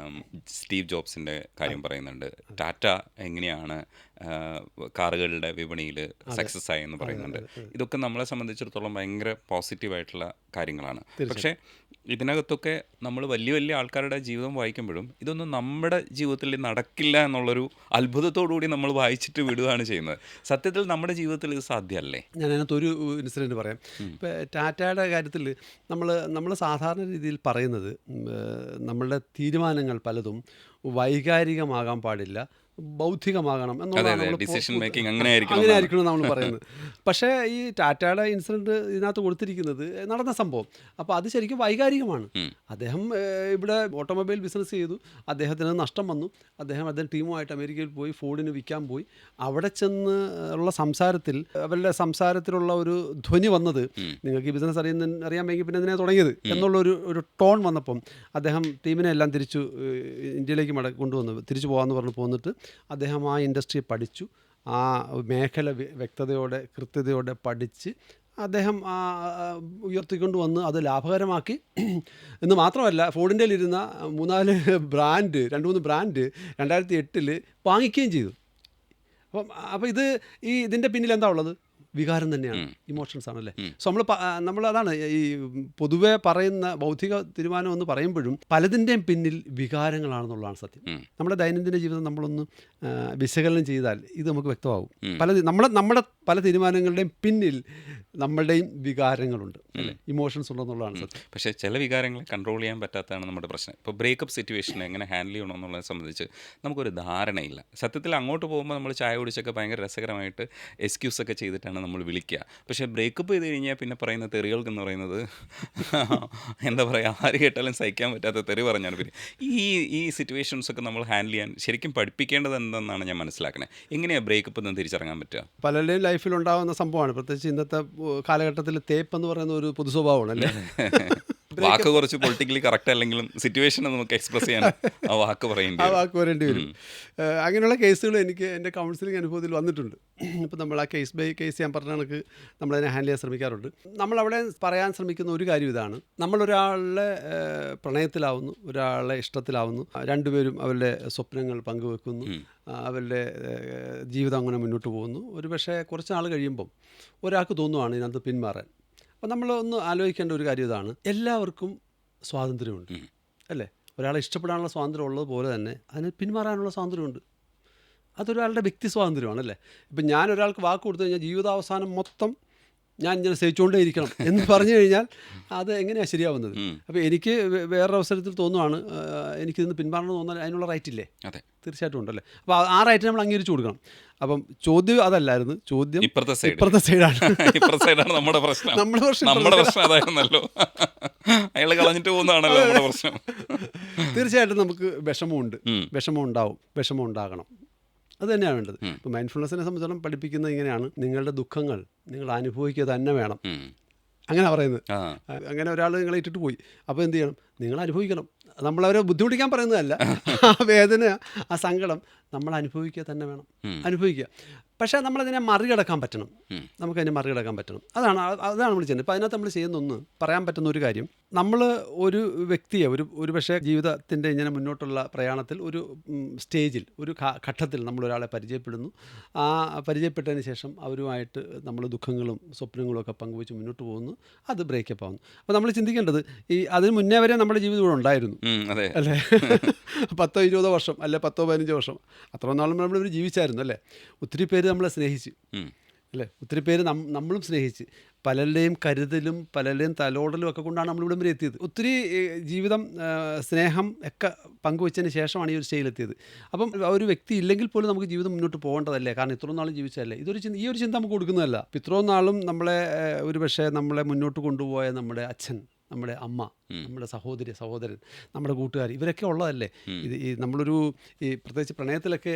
സ്റ്റീവ് ജോബ്സിൻ്റെ കാര്യം പറയുന്നുണ്ട്, ടാറ്റ എങ്ങനെയാണ് കാറുകളുടെ വിപണിയിൽ സക്സസ് ആയി എന്ന് പറയുന്നുണ്ട്. ഇതൊക്കെ നമ്മളെ സംബന്ധിച്ചിടത്തോളം ഭയങ്കര പോസിറ്റീവായിട്ടുള്ള കാര്യങ്ങളാണ്. പക്ഷേ ഇതിനകത്തൊക്കെ നമ്മൾ വലിയ വലിയ ആൾക്കാരുടെ ജീവിതം വായിക്കുമ്പോഴും ഇതൊന്നും നമ്മുടെ ജീവിതത്തിൽ നടക്കില്ല എന്നുള്ളൊരു അത്ഭുതത്തോടുകൂടി നമ്മൾ വായിച്ചിട്ട് വിടുകയാണ് ചെയ്യുന്നത്. സത്യത്തിൽ നമ്മുടെ ജീവിതത്തിൽ ഇത് സാധ്യമല്ലേ? ഞാൻ അതിനകത്ത് ഒരു ഇൻസിഡൻറ്റ് പറയാം. ഇപ്പോൾ ടാറ്റയുടെ കാര്യത്തിൽ നമ്മൾ സാധാരണ രീതിയിൽ പറയുന്നത് നമ്മളുടെ തീരുമാനങ്ങൾ പലതും വൈകാരികമാകാൻ പാടില്ല, ബൗദ്ധികമാകണം എന്നുള്ളതാണ്. ഡിസിഷൻ മേക്കിംഗ് അങ്ങനെ ആയിരിക്കണം നമ്മൾ പറയുന്നത്. പക്ഷേ ഈ ടാറ്റയുടെ ഇൻസിഡൻറ്റ് ഇതിനകത്ത് കൊടുത്തിരിക്കുന്നത് നടന്ന സംഭവം. അപ്പോൾ അത് ശരിക്കും വൈകാരികമാണ്. അദ്ദേഹം ഇവിടെ ഓട്ടോമൊബൈൽ ബിസിനസ് ചെയ്തു, അദ്ദേഹത്തിന് നഷ്ടം വന്നു, അദ്ദേഹം ടീമുമായിട്ട് അമേരിക്കയിൽ പോയി ഫോർഡിന് വിൽക്കാൻ പോയി. അവിടെ ചെന്ന് ഉള്ള സംസാരത്തിൽ അവരുടെ സംസാരത്തിലുള്ള ഒരു ധ്വനി വന്നത്, നിങ്ങൾക്ക് ഈ ബിസിനസ് അറിയാമെങ്കിൽ പിന്നെ ഇതിനെ തുടങ്ങിയത് എന്നുള്ളൊരു ടോൺ വന്നപ്പം അദ്ദേഹം ടീമിനെ എല്ലാം ഇന്ത്യയിലേക്ക് തിരിച്ചു പോകാമെന്ന് പറഞ്ഞ് പോന്നിട്ട് അദ്ദേഹം ആ ഇൻഡസ്ട്രി പഠിച്ചു, ആ മേഖല വ്യക്തതയോടെ കൃത്യതയോടെ പഠിച്ച് അദ്ദേഹം ഉയർത്തിക്കൊണ്ട് വന്ന് അത് ലാഭകരമാക്കി. എന്ന് മാത്രമല്ല, ഫോർഡിൻ്റെയിലിരുന്ന 2-3 ബ്രാൻഡ് 2008 വാങ്ങിക്കുകയും ചെയ്തു. അപ്പം ഇതിൻ്റെ പിന്നിൽ എന്താ ഉള്ളത്? വികാരം തന്നെയാണ്, ഇമോഷൻസ് ആണല്ലേ. സോ നമ്മൾ അതാണ് ഈ പൊതുവെ പറയുന്ന ബൗദ്ധിക തീരുമാനം എന്ന് പറയുമ്പോഴും പലതിൻ്റെയും പിന്നിൽ വികാരങ്ങളാണെന്നുള്ളതാണ് സത്യം. നമ്മുടെ ദൈനംദിന ജീവിതം നമ്മളൊന്ന് വിശകലനം ചെയ്താൽ ഇത് നമുക്ക് വ്യക്തമാകും. നമ്മുടെ പല തീരുമാനങ്ങളുടെയും പിന്നിൽ നമ്മളുടെയും വികാരങ്ങളുണ്ട്, അല്ലേ, ഇമോഷൻസ് ഉണ്ടെന്നുള്ളതാണ് സത്യം. പക്ഷേ ചില വികാരങ്ങളെ കൺട്രോൾ ചെയ്യാൻ പറ്റാത്തതാണ് നമ്മുടെ പ്രശ്നം. ഇപ്പോൾ ബ്രേക്കപ്പ് സിറ്റുവേഷനെ എങ്ങനെ ഹാൻഡിൽ ചെയ്യണമെന്നുള്ളതിനെ സംബന്ധിച്ച് നമുക്കൊരു ധാരണയില്ല. സത്യത്തിൽ അങ്ങോട്ട് പോകുമ്പോൾ നമ്മൾ ചായ കുടിച്ചൊക്കെ ഭയങ്കര രസകരമായിട്ട് എക്സ്ക്യൂസൊക്കെ ചെയ്തിട്ടാണ് നമ്മൾ വിളിക്കുക. പക്ഷേ ബ്രേക്കപ്പ് ചെയ്ത് കഴിഞ്ഞാൽ പിന്നെ പറയുന്ന തെറികൾക്കെന്ന് പറയുന്നത് എന്താ പറയുക, ആര് കേട്ടാലും സഹിക്കാൻ പറ്റാത്ത തെറി പറഞ്ഞാണ്. പിന്നെ ഈ സിറ്റുവേഷൻസൊക്കെ നമ്മൾ ഹാൻഡിൽ ചെയ്യാൻ ശരിക്കും പഠിപ്പിക്കേണ്ടത് എന്തെന്നാണ് ഞാൻ മനസ്സിലാക്കുന്നത്. എങ്ങനെയാണ് ബ്രേക്കപ്പ് നിന്ന് തിരിച്ചിറങ്ങാൻ പറ്റുക? പലരുടെയും ലൈഫിൽ ഉണ്ടാകുന്ന സംഭവമാണ്, പ്രത്യേകിച്ച് ഇന്നത്തെ കാലഘട്ടത്തിൽ തേപ്പ് എന്ന് പറയുന്ന ഒരു പൊതു സ്വഭാവമാണ്, അല്ലേ. വാക്ക് കുറച്ച് പൊളിറ്റിക്കലി കറക്റ്റ് അല്ലെങ്കിലും സിറ്റുവേഷനെ നമുക്ക് എക്സ്പ്രസ് ചെയ്യാൻ ആ വാക്ക് പറയേണ്ടി വരും. അങ്ങനെയുള്ള കേസുകൾ എനിക്ക് എൻ്റെ കൗൺസിലിംഗ് അനുഭവത്തിൽ വന്നിട്ടുണ്ട്. ഇപ്പം നമ്മൾ ആ കേസ് ബൈ കേസ് ഞാൻ പറഞ്ഞ കണക്ക് നമ്മളതിനെ ഹാൻഡിൽ ചെയ്യാൻ ശ്രമിക്കാറുണ്ട്. നമ്മളവിടെ പറയാൻ ശ്രമിക്കുന്ന ഒരു കാര്യം ഇതാണ്: നമ്മളൊരാളുടെ പ്രണയത്തിലാവുന്നു, ഒരാളെ ഇഷ്ടത്തിലാവുന്നു, രണ്ടുപേരും അവരുടെ സ്വപ്നങ്ങൾ പങ്കുവെക്കുന്നു, അവരുടെ ജീവിതം അങ്ങനെ മുന്നോട്ട് പോകുന്നു. ഒരു പക്ഷേ കുറച്ച് നാൾ കഴിയുമ്പം ഒരാൾക്ക് തോന്നുവാണ് ഇതിനകത്ത് പിന്മാറാൻ. അപ്പോൾ നമ്മൾ ഒന്ന് ആലോചിക്കേണ്ട ഒരു കാര്യം ഇതാണ്: എല്ലാവർക്കും സ്വാതന്ത്ര്യമുണ്ട്, അല്ലേ. ഒരാളെ ഇഷ്ടപ്പെടാനുള്ള സ്വാതന്ത്ര്യം ഉള്ളതുപോലെ തന്നെ അതിന് പിന്മാറാനുള്ള സ്വാതന്ത്ര്യമുണ്ട്. അതൊരാളുടെ വ്യക്തി സ്വാതന്ത്ര്യമാണ്, അല്ലേ. ഇപ്പം ഞാൻ ഒരാൾക്ക് വാക്ക് കൊടുത്തു കഴിഞ്ഞാൽ ജീവിതാവസാനം മൊത്തം ഞാൻ ഇങ്ങനെ സഹിച്ചുകൊണ്ടേ ഇരിക്കണം എന്ന് പറഞ്ഞു കഴിഞ്ഞാൽ അത് എങ്ങനെയാണ് ശരിയാവുന്നത്? അപ്പോൾ എനിക്ക് വേറൊരു അവസരത്തിൽ തോന്നുവാണ് എനിക്കിതിന്ന് പിന്മാറണമെന്ന് തോന്നാൽ അതിനുള്ള റൈറ്റ് ഇല്ലേ? അതെ, തീർച്ചയായിട്ടും ഉണ്ടല്ലേ. അപ്പോൾ ആ റൈറ്റ് നമ്മൾ അംഗീകരിച്ചു കൊടുക്കണം. അപ്പം ചോദ്യം അതല്ലായിരുന്നു, ചോദ്യം ഇപ്പുറത്തെ സൈഡാണ് നമ്മുടെ പ്രശ്നം. നമ്മുടെ പ്രശ്നം അതായിരുന്നല്ലോ, അയാൾ കളഞ്ഞിട്ട് പോകുന്നതാണല്ലോ നമ്മുടെ പ്രശ്നം. തീർച്ചയായിട്ടും നമുക്ക് വിഷമം ഉണ്ടാകണം, അത് തന്നെയാണ് വേണ്ടത്. ഇപ്പോൾ മൈൻഡ്ഫുൾനെസ്സിനെ സംബന്ധിച്ചിടത്തോളം പഠിപ്പിക്കുന്നത് ഇങ്ങനെയാണ്: നിങ്ങളുടെ ദുഃഖങ്ങൾ നിങ്ങൾ അനുഭവിക്കുക തന്നെ വേണം, അങ്ങനെ പറയുന്നത്. അങ്ങനെ ഒരാൾ നിങ്ങളെ ഇട്ടിട്ട് പോയി, അപ്പോൾ എന്ത് ചെയ്യണം? നിങ്ങൾ അനുഭവിക്കണം. നമ്മളവരെ ബുദ്ധിമുട്ടിക്കാൻ പറയുന്നതല്ല, ആ വേദന, ആ സങ്കടം നമ്മൾ അനുഭവിക്കുക തന്നെ വേണം, അനുഭവിക്കുക. പക്ഷേ നമ്മളതിനെ മറികടക്കാൻ പറ്റണം, നമുക്കതിനെ മറികടക്കാൻ പറ്റണം. അതാണ് നമ്മൾ ചെയ്യുന്നത്. ഇപ്പോൾ അതിനകത്ത് നമ്മൾ ചെയ്യുന്ന ഒന്ന് പറയാൻ പറ്റുന്ന ഒരു കാര്യം: നമ്മൾ ഒരു വ്യക്തിയെ ഒരു പക്ഷേ ജീവിതത്തിൻ്റെ ഇങ്ങനെ മുന്നോട്ടുള്ള പ്രയാണത്തിൽ ഒരു സ്റ്റേജിൽ, ഒരു ഘട്ടത്തിൽ നമ്മളൊരാളെ പരിചയപ്പെടുന്നു. ആ പരിചയപ്പെട്ടതിന് ശേഷം അവരുമായിട്ട് നമ്മൾ ദുഃഖങ്ങളും സ്വപ്നങ്ങളും ഒക്കെ പങ്കുവെച്ച് മുന്നോട്ട് പോകുന്നു. അത് ബ്രേക്കപ്പ് ആവുന്നു. അപ്പോൾ നമ്മൾ ചിന്തിക്കേണ്ടത്, അതിന് മുന്നേ വരെ നമ്മുടെ ജീവിതം ഇവിടെ ഉണ്ടായിരുന്നു, അല്ലേ. 10-20 വർഷം, അല്ലെ 10-15 വർഷം, അത്ര നാളും നമ്മളിവർ ജീവിച്ചായിരുന്നു, അല്ലേ. ഒത്തിരി പേര് നമ്മളെ സ്നേഹിച്ച്, അല്ലേ. ഒത്തിരി പേര് നമ്മളും സ്നേഹിച്ച്, പലരുടെയും കരുതലും പലരുടെയും തലോടലും ഒക്കെ കൊണ്ടാണ് നമ്മളിവിടെ വരെ എത്തിയത്. ഒത്തിരി ജീവിതം, സ്നേഹം ഒക്കെ പങ്കുവച്ചതിന് ശേഷമാണ് ഈ ഒരു സ്റ്റേജിലെത്തിയത്. അപ്പം ഒരു വ്യക്തി ഇല്ലെങ്കിൽ പോലും നമുക്ക് ജീവിതം മുന്നോട്ട് പോകേണ്ടതല്ലേ, കാരണം ഇത്രയും നാളും ജീവിച്ചതല്ലേ. ഈ ഒരു ചിന്ത നമുക്ക് കൊടുക്കുന്നതല്ല. ഇത്രയും നാളും ഒരു പക്ഷേ നമ്മളെ മുന്നോട്ട് കൊണ്ടുപോയ നമ്മുടെ അച്ഛൻ, നമ്മുടെ അമ്മ, നമ്മുടെ സഹോദരൻ, നമ്മുടെ കൂട്ടുകാർ, ഇവരൊക്കെ ഉള്ളതല്ലേ. നമ്മളൊരു പ്രത്യേകിച്ച് പ്രണയത്തിലൊക്കെ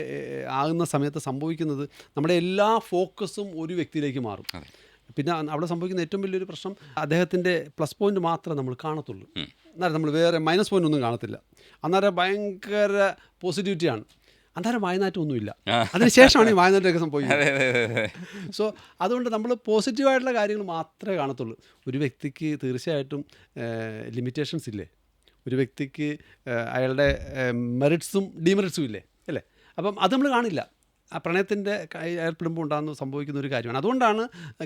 ആകുന്ന സമയത്ത് സംഭവിക്കുന്നത്, നമ്മുടെ എല്ലാ ഫോക്കസും ഒരു വ്യക്തിയിലേക്ക് മാറും. പിന്നെ അവിടെ സംഭവിക്കുന്ന ഏറ്റവും വലിയൊരു പ്രശ്നം, അദ്ദേഹത്തിൻ്റെ പ്ലസ് പോയിന്റ് മാത്രമേ നമ്മൾ കാണത്തുള്ളൂ. അന്നേരം നമ്മൾ വേറെ മൈനസ് പോയിന്റ് ഒന്നും കാണത്തില്ല. അന്നേരം ഭയങ്കര പോസിറ്റിവിറ്റിയാണ്. അന്നേരം വായനാറ്റമൊന്നുമില്ല. അതിനുശേഷമാണ് ഈ വായനാറ്റമൊക്കെ സംഭവിക്കുന്നത്. സോ അതുകൊണ്ട് നമ്മൾ പോസിറ്റീവായിട്ടുള്ള കാര്യങ്ങൾ മാത്രമേ കാണത്തുള്ളൂ. ഒരു വ്യക്തിക്ക് തീർച്ചയായിട്ടും ലിമിറ്റേഷൻസ് ഇല്ലേ. ഒരു വ്യക്തിക്ക് അയാളുടെ മെറിറ്റ്സും ഡിമെറിറ്റ്സും ഇല്ലേ, അല്ലേ. അപ്പം അത് നമ്മൾ കാണില്ല. ആ പ്രണയത്തിൻ്റെ ഏർപ്പെടുമ്പോൾ ഉണ്ടാകുന്ന സംഭവിക്കുന്ന ഒരു കാര്യമാണ്. അതുകൊണ്ടാണ്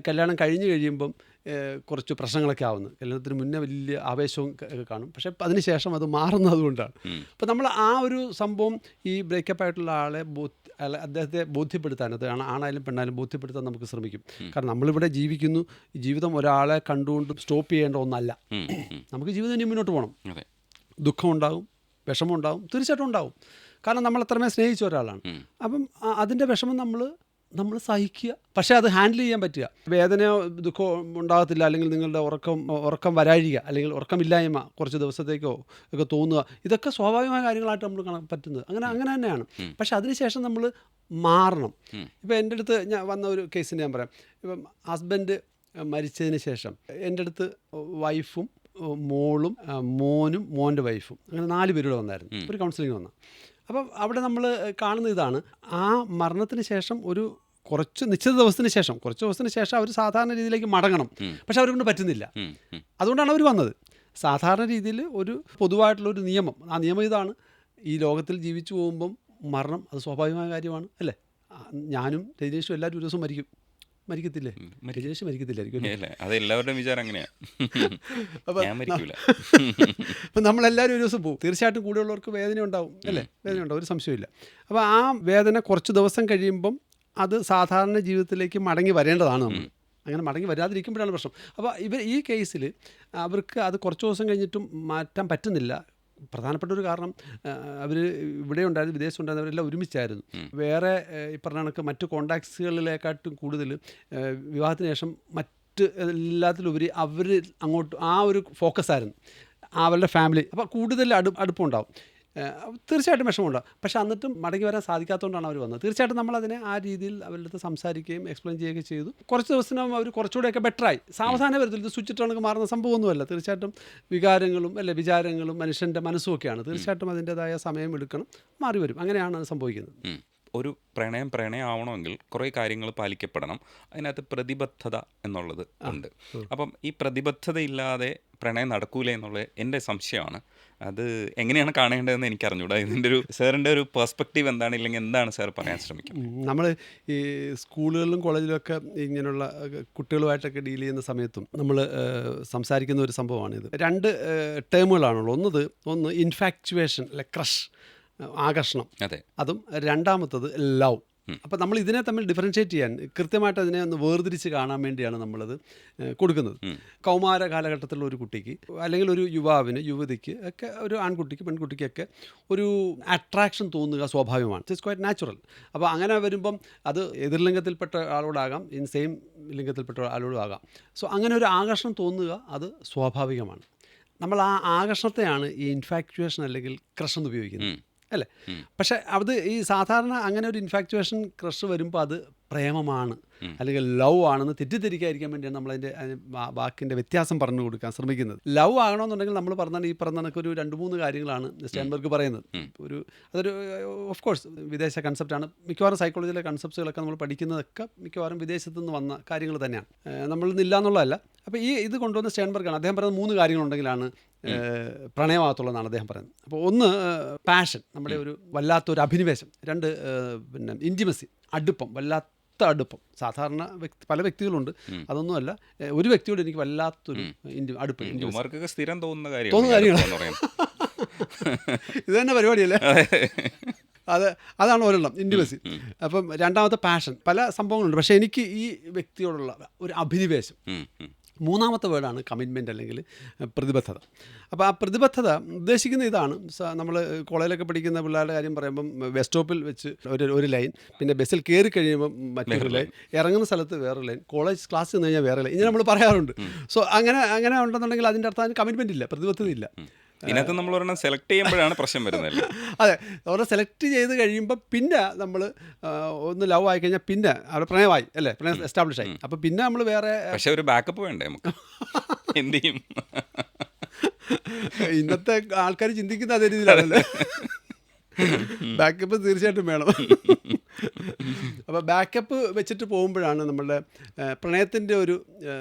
കല്യാണം കഴിഞ്ഞ് കഴിയുമ്പം കുറച്ച് പ്രശ്നങ്ങളൊക്കെ ആവുന്നത്. കല്യാണത്തിന് മുന്നേ വലിയ ആവേശവും കാണും, പക്ഷേ അതിന് ശേഷം അത് മാറുന്നത് അതുകൊണ്ടാണ്. അപ്പോൾ നമ്മൾ ആ ഒരു സംഭവം ഈ ബ്രേക്കപ്പ് ആയിട്ടുള്ള ആളെ അദ്ദേഹത്തെ ബോധ്യപ്പെടുത്താൻ, അത് ആണായാലും പെണ്ണായാലും ബോധ്യപ്പെടുത്താൻ നമുക്ക് ശ്രമിക്കും. കാരണം നമ്മളിവിടെ ജീവിക്കുന്നു, ജീവിതം ഒരാളെ കണ്ടുകൊണ്ട് സ്റ്റോപ്പ് ചെയ്യേണ്ട ഒന്നല്ല. നമുക്ക് ജീവിതം ഇനി മുന്നോട്ട് പോകണം. ദുഃഖമുണ്ടാകും, വിഷമമുണ്ടാകും, തീർച്ചയായിട്ടും ഉണ്ടാകും. കാരണം നമ്മൾ അത്രമേൽ സ്നേഹിച്ച ഒരാളാണ്. അപ്പം അതിൻ്റെ വിഷമം നമ്മൾ സഹിക്കുക, പക്ഷേ അത് ഹാൻഡിൽ ചെയ്യാൻ പറ്റുക. വേദനയോ ദുഃഖമോ ഉണ്ടാകത്തില്ല, അല്ലെങ്കിൽ നിങ്ങളുടെ ഉറക്കം വരാഴിക, അല്ലെങ്കിൽ ഉറക്കമില്ലായ്മ കുറച്ച് ദിവസത്തേക്കോ ഒക്കെ തോന്നുക, ഇതൊക്കെ സ്വാഭാവികമായ കാര്യങ്ങളായിട്ട് നമ്മൾ പറ്റുന്നത്. അങ്ങനെ തന്നെയാണ്. പക്ഷേ അതിനുശേഷം നമ്മൾ മാറണം. ഇപ്പോൾ എൻ്റെ അടുത്ത് വന്ന ഒരു കേസിൻ്റെ ഞാൻ പറയാം. ഇപ്പം ഹസ്ബൻഡ് മരിച്ചതിന് ശേഷം എൻ്റെ അടുത്ത് വൈഫും മോളും മോനും മോൻ്റെ വൈഫും, അങ്ങനെ 4 പേരുടെ വന്നായിരുന്നു ഒരു കൗൺസിലിംഗ് വന്ന. അപ്പം അവിടെ നമ്മൾ കാണുന്ന ഇതാണ്: ആ മരണത്തിന് ശേഷം കുറച്ച് നിശ്ചിത ദിവസത്തിന് ശേഷം അവർ സാധാരണ രീതിയിലേക്ക് മടങ്ങണം. പക്ഷെ അവരെ കൊണ്ട് പറ്റുന്നില്ല. അതുകൊണ്ടാണ് അവർ വന്നത്. സാധാരണ രീതിയിൽ ഒരു പൊതുവായിട്ടുള്ളൊരു നിയമം, ആ നിയമം ഇതാണ്: ഈ ലോകത്തിൽ ജീവിച്ചു പോകുമ്പം മരണം അത് സ്വാഭാവികമായ കാര്യമാണ്, അല്ലേ. ഞാനും രജനീഷും എല്ലാവരും ഒരു ദിവസം മരിക്കത്തില്ലേ? രജനീഷ് മരിക്കത്തില്ലായിരിക്കും അല്ലേ? ഇല്ല, അത് എല്ലാവരുടെയും വിചാരം അങ്ങനെയാണ്. അപ്പം ഞാൻ മരിക്കൂല. അപ്പം നമ്മളെല്ലാവരും ഒരു ദിവസം പോകും. തീർച്ചയായിട്ടും കൂടെയുള്ളവർക്ക് വേദന ഉണ്ടാവും അല്ലേ? വേദന ഉണ്ടാവും, ഒരു സംശയമില്ല. അപ്പോൾ ആ വേദന കുറച്ച് ദിവസം കഴിയുമ്പം അത് സാധാരണ ജീവിതത്തിലേക്ക് മടങ്ങി വരേണ്ടതാണ് നമ്മൾ. അങ്ങനെ മടങ്ങി വരാതിരിക്കുമ്പോഴാണ് പ്രശ്നം. അപ്പോൾ ഈ കേസിൽ അവർക്ക് അത് കുറച്ച് ദിവസം കഴിഞ്ഞിട്ടും മാറ്റാൻ പറ്റുന്നില്ല. പ്രധാനപ്പെട്ട ഒരു കാരണം അവർ ഇവിടെ ഉണ്ടായിരുന്നു, വിദേശത്ത് ഉണ്ടായിരുന്നവരെല്ലാം ഒരുമിച്ചായിരുന്നു. വേറെ ഈ പറഞ്ഞ കണക്ക് മറ്റു കോണ്ടാക്ട്സുകളിലേക്കാട്ടും കൂടുതൽ വിവാഹത്തിന് ശേഷം മറ്റ് എല്ലാത്തിലുപരി അവർ അങ്ങോട്ട് ആ ഒരു ഫോക്കസായിരുന്നു അവരുടെ ഫാമിലി. അപ്പോൾ കൂടുതൽ അടുപ്പമുണ്ടാവും. തീർച്ചയായിട്ടും വിഷമമുണ്ടാകും. പക്ഷേ എന്നിട്ടും മടങ്ങി വരാൻ സാധിക്കാത്തതുകൊണ്ടാണ് അവർ വന്നത്. തീർച്ചയായിട്ടും നമ്മളതിനെ ആ രീതിയിൽ അവരുടെ അടുത്ത് സംസാരിക്കുകയും എക്സ്പ്ലെയിൻ ചെയ്യുകയൊക്കെ ചെയ്തു. കുറച്ച് ദിവസം അവർ കുറച്ചുകൂടെയൊക്കെ ബെറ്ററായി. സാവധാനം വരത്തില്ല, ഇത് സ്വിച്ച് ഇട്ടാണെങ്കിൽ മാറുന്ന സംഭവമൊന്നുമല്ല. തീർച്ചയായിട്ടും വികാരങ്ങളും വിചാരങ്ങളും മനുഷ്യൻ്റെ മനസ്സുമൊക്കെയാണ്. തീർച്ചയായിട്ടും അതിൻ്റേതായ സമയം എടുക്കണം, മാറി വരും. അങ്ങനെയാണ് അത് സംഭവിക്കുന്നത്. ഒരു പ്രണയം ആവണമെങ്കിൽ കുറേ കാര്യങ്ങൾ പാലിക്കപ്പെടണം. അതിനകത്ത് പ്രതിബദ്ധത എന്നുള്ളത് ഉണ്ട്. അപ്പം ഈ പ്രതിബദ്ധതയില്ലാതെ പ്രണയം നടക്കൂലേ എന്നുള്ളത് എൻ്റെ സംശയമാണ്. അത് എങ്ങനെയാണ് കാണേണ്ടതെന്ന് എനിക്ക് അറിഞ്ഞൂടാ. ഇതിൻ്റെ ഒരു സാറിൻ്റെ ഒരു പെർസ്പെക്റ്റീവ് എന്താണ്, ഇല്ലെങ്കിൽ എന്താണ് സാർ പറയാൻ ശ്രമിക്കുന്നത്? നമ്മൾ ഈ സ്കൂളുകളിലും കോളേജിലൊക്കെ ഇങ്ങനെയുള്ള കുട്ടികളുമായിട്ടൊക്കെ ഡീൽ ചെയ്യുന്ന സമയത്തും നമ്മൾ സംസാരിക്കുന്ന ഒരു സംഭവമാണിത്. 2 ടേമുകളാണുള്ളത്. ഒന്ന് ഇൻഫാക്ച്വേഷൻ അല്ലെ ക്രഷ്, ആകർഷണം. അതെ. അതും രണ്ടാമത്തത് ലവ്. അപ്പോൾ നമ്മൾ ഇതിനെ തമ്മിൽ ഡിഫറൻഷ്യേറ്റ് ചെയ്യാൻ, കൃത്യമായിട്ട് അതിനെ ഒന്ന് വേർതിരിച്ച് കാണാൻ വേണ്ടിയാണ് നമ്മളത് കൊടുക്കുന്നത്. കൗമാര കാലഘട്ടത്തിലുള്ള ഒരു കുട്ടിക്ക് അല്ലെങ്കിൽ ഒരു യുവാവിന്, യുവതിക്ക് ഒക്കെ, ഒരു ആൺകുട്ടിക്ക് പെൺകുട്ടിക്കൊക്കെ ഒരു അട്രാക്ഷൻ തോന്നുക സ്വാഭാവികമാണ്. It's quite natural. അപ്പോൾ അങ്ങനെ വരുമ്പം അത് എതിർലിംഗത്തിൽപ്പെട്ട ആളോടാകാം, സെയിം ലിംഗത്തിൽപ്പെട്ട ആളോടും ആകാം. സോ അങ്ങനെ ഒരു ആകർഷണം തോന്നുക അത് സ്വാഭാവികമാണ്. നമ്മൾ ആ ആകർഷണത്തെയാണ് ഈ ഇൻഫാക്ച്വേഷൻ അല്ലെങ്കിൽ ക്രഷ് എന്ന് ഉപയോഗിക്കുന്നത് അല്ലേ? പക്ഷേ അത് ഈ സാധാരണ അങ്ങനെ ഒരു ഇൻഫാക്ച്വേഷൻ ക്രഷ് വരുമ്പോൾ അത് പ്രേമമാണ് അല്ലെങ്കിൽ ലവ് ആണെന്ന് തെറ്റിദ്ധരിക്കാതിരിക്കാൻ വേണ്ടിയാണ് നമ്മളതിൻ്റെ വാക്കിൻ്റെ വ്യത്യാസം പറഞ്ഞു കൊടുക്കാൻ ശ്രമിക്കുന്നത്. ലവ് ആകണമെന്നുണ്ടെങ്കിൽ നമ്മൾ പറഞ്ഞാൽ ഈ പറഞ്ഞ കണക്കൊരു 2-3 കാര്യങ്ങളാണ് സ്റ്റെയിൻബർഗ് പറയുന്നത്. അതൊരു ഓഫ് കോഴ്സ് വിദേശ കൺസെപ്റ്റാണ്. മിക്കവാറും സൈക്കോളജിയിലെ കൺസെപ്റ്റ്സുകളൊക്കെ നമ്മൾ പഠിക്കുന്നതൊക്കെ മിക്കവാറും വിദേശത്തു നിന്ന് വന്ന കാര്യങ്ങൾ തന്നെയാണ്, നമ്മളിന്നില്ല എന്നുള്ളതല്ല. അപ്പോൾ ഇത് കൊണ്ടുവന്ന സ്റ്റെയിൻബർഗാണ്. അദ്ദേഹം പറയുന്നത് 3 കാര്യങ്ങളുണ്ടെങ്കിലാണ് പ്രണയമാകത്തുള്ളതെന്നാണ് അദ്ദേഹം പറയുന്നത്. അപ്പോൾ ഒന്ന് പാഷൻ, നമ്മുടെ ഒരു വല്ലാത്തൊരു അഭിനിവേശം. 2 പിന്നെ ഇൻറ്റിമസി, അടുപ്പം, വല്ലാത്ത അടുപ്പം. സാധാരണ പല വ്യക്തികളുണ്ട്, അതൊന്നുമല്ല, ഒരു വ്യക്തിയോട് എനിക്ക് വല്ലാത്തൊരു അടുപ്പം, സ്ഥിരം തോന്നുന്ന കാര്യങ്ങൾ. ഇത് തന്നെ പരിപാടിയല്ലേ? അതാണ് ഒരെണ്ണം, ഇൻറ്റിമസി. അപ്പം രണ്ടാമത്തെ പാഷൻ. പല സംഭവങ്ങളുണ്ട്, പക്ഷേ എനിക്ക് ഈ വ്യക്തിയോടുള്ള ഒരു അഭിനിവേശം. മൂന്നാമത്തെ വേർഡാണ് കമ്മിറ്റ്മെൻറ്റ് അല്ലെങ്കിൽ പ്രതിബദ്ധത. അപ്പോൾ ആ പ്രതിബദ്ധത ഉദ്ദേശിക്കുന്ന ഇതാണ്. നമ്മൾ കോളേജിലൊക്കെ പഠിക്കുന്ന പിള്ളേരുടെ കാര്യം പറയുമ്പം ബസ് സ്റ്റോപ്പിൽ വെച്ച് ഒരു ലൈൻ, പിന്നെ ബസ്സിൽ കയറി കഴിയുമ്പം മറ്റൊരു ലൈൻ, ഇറങ്ങുന്ന സ്ഥലത്ത് വേറൊരു ലൈൻ, കോളേജ് ക്ലാസ് നിന്ന് കഴിഞ്ഞാൽ വേറെ ലൈൻ, ഇങ്ങനെ നമ്മൾ പറയാറുണ്ട്. സോ അങ്ങനെ ഉണ്ടെന്നുണ്ടെങ്കിൽ അതിൻ്റെ അർത്ഥം അതിന് കമ്മിറ്റ്മെൻറ്റ് ഇല്ല, പ്രതിബദ്ധത ഇല്ല. ഇതിനകത്ത് നമ്മൾ ഒരെണ്ണം സെലക്ട് ചെയ്യുമ്പോഴാണ് പ്രശ്നം വരുന്നത്. അതെ, അവരെ സെലക്ട് ചെയ്ത് കഴിയുമ്പോൾ പിന്നെ നമ്മൾ ഒന്ന് ലവ് ആയി കഴിഞ്ഞാൽ പിന്നെ അവിടെ പ്രണയമായി അല്ലേ, പ്രണയം എസ്റ്റാബ്ലിഷ് ആയി. അപ്പോൾ പിന്നെ നമ്മൾ വേറെ, പക്ഷേ ഒരു ബാക്കപ്പ് വേണ്ടേ നമുക്ക്? എന്ത് ചെയ്യും? ഇന്നത്തെ ആൾക്കാർ ചിന്തിക്കുന്ന അതേ രീതിയിലാണല്ലേ. ബാക്കപ്പ് തീർച്ചയായിട്ടും വേണം. അപ്പോൾ ബാക്കപ്പ് വെച്ചിട്ട് പോകുമ്പോഴാണ് നമ്മളുടെ പ്രണയത്തിൻ്റെ ഒരു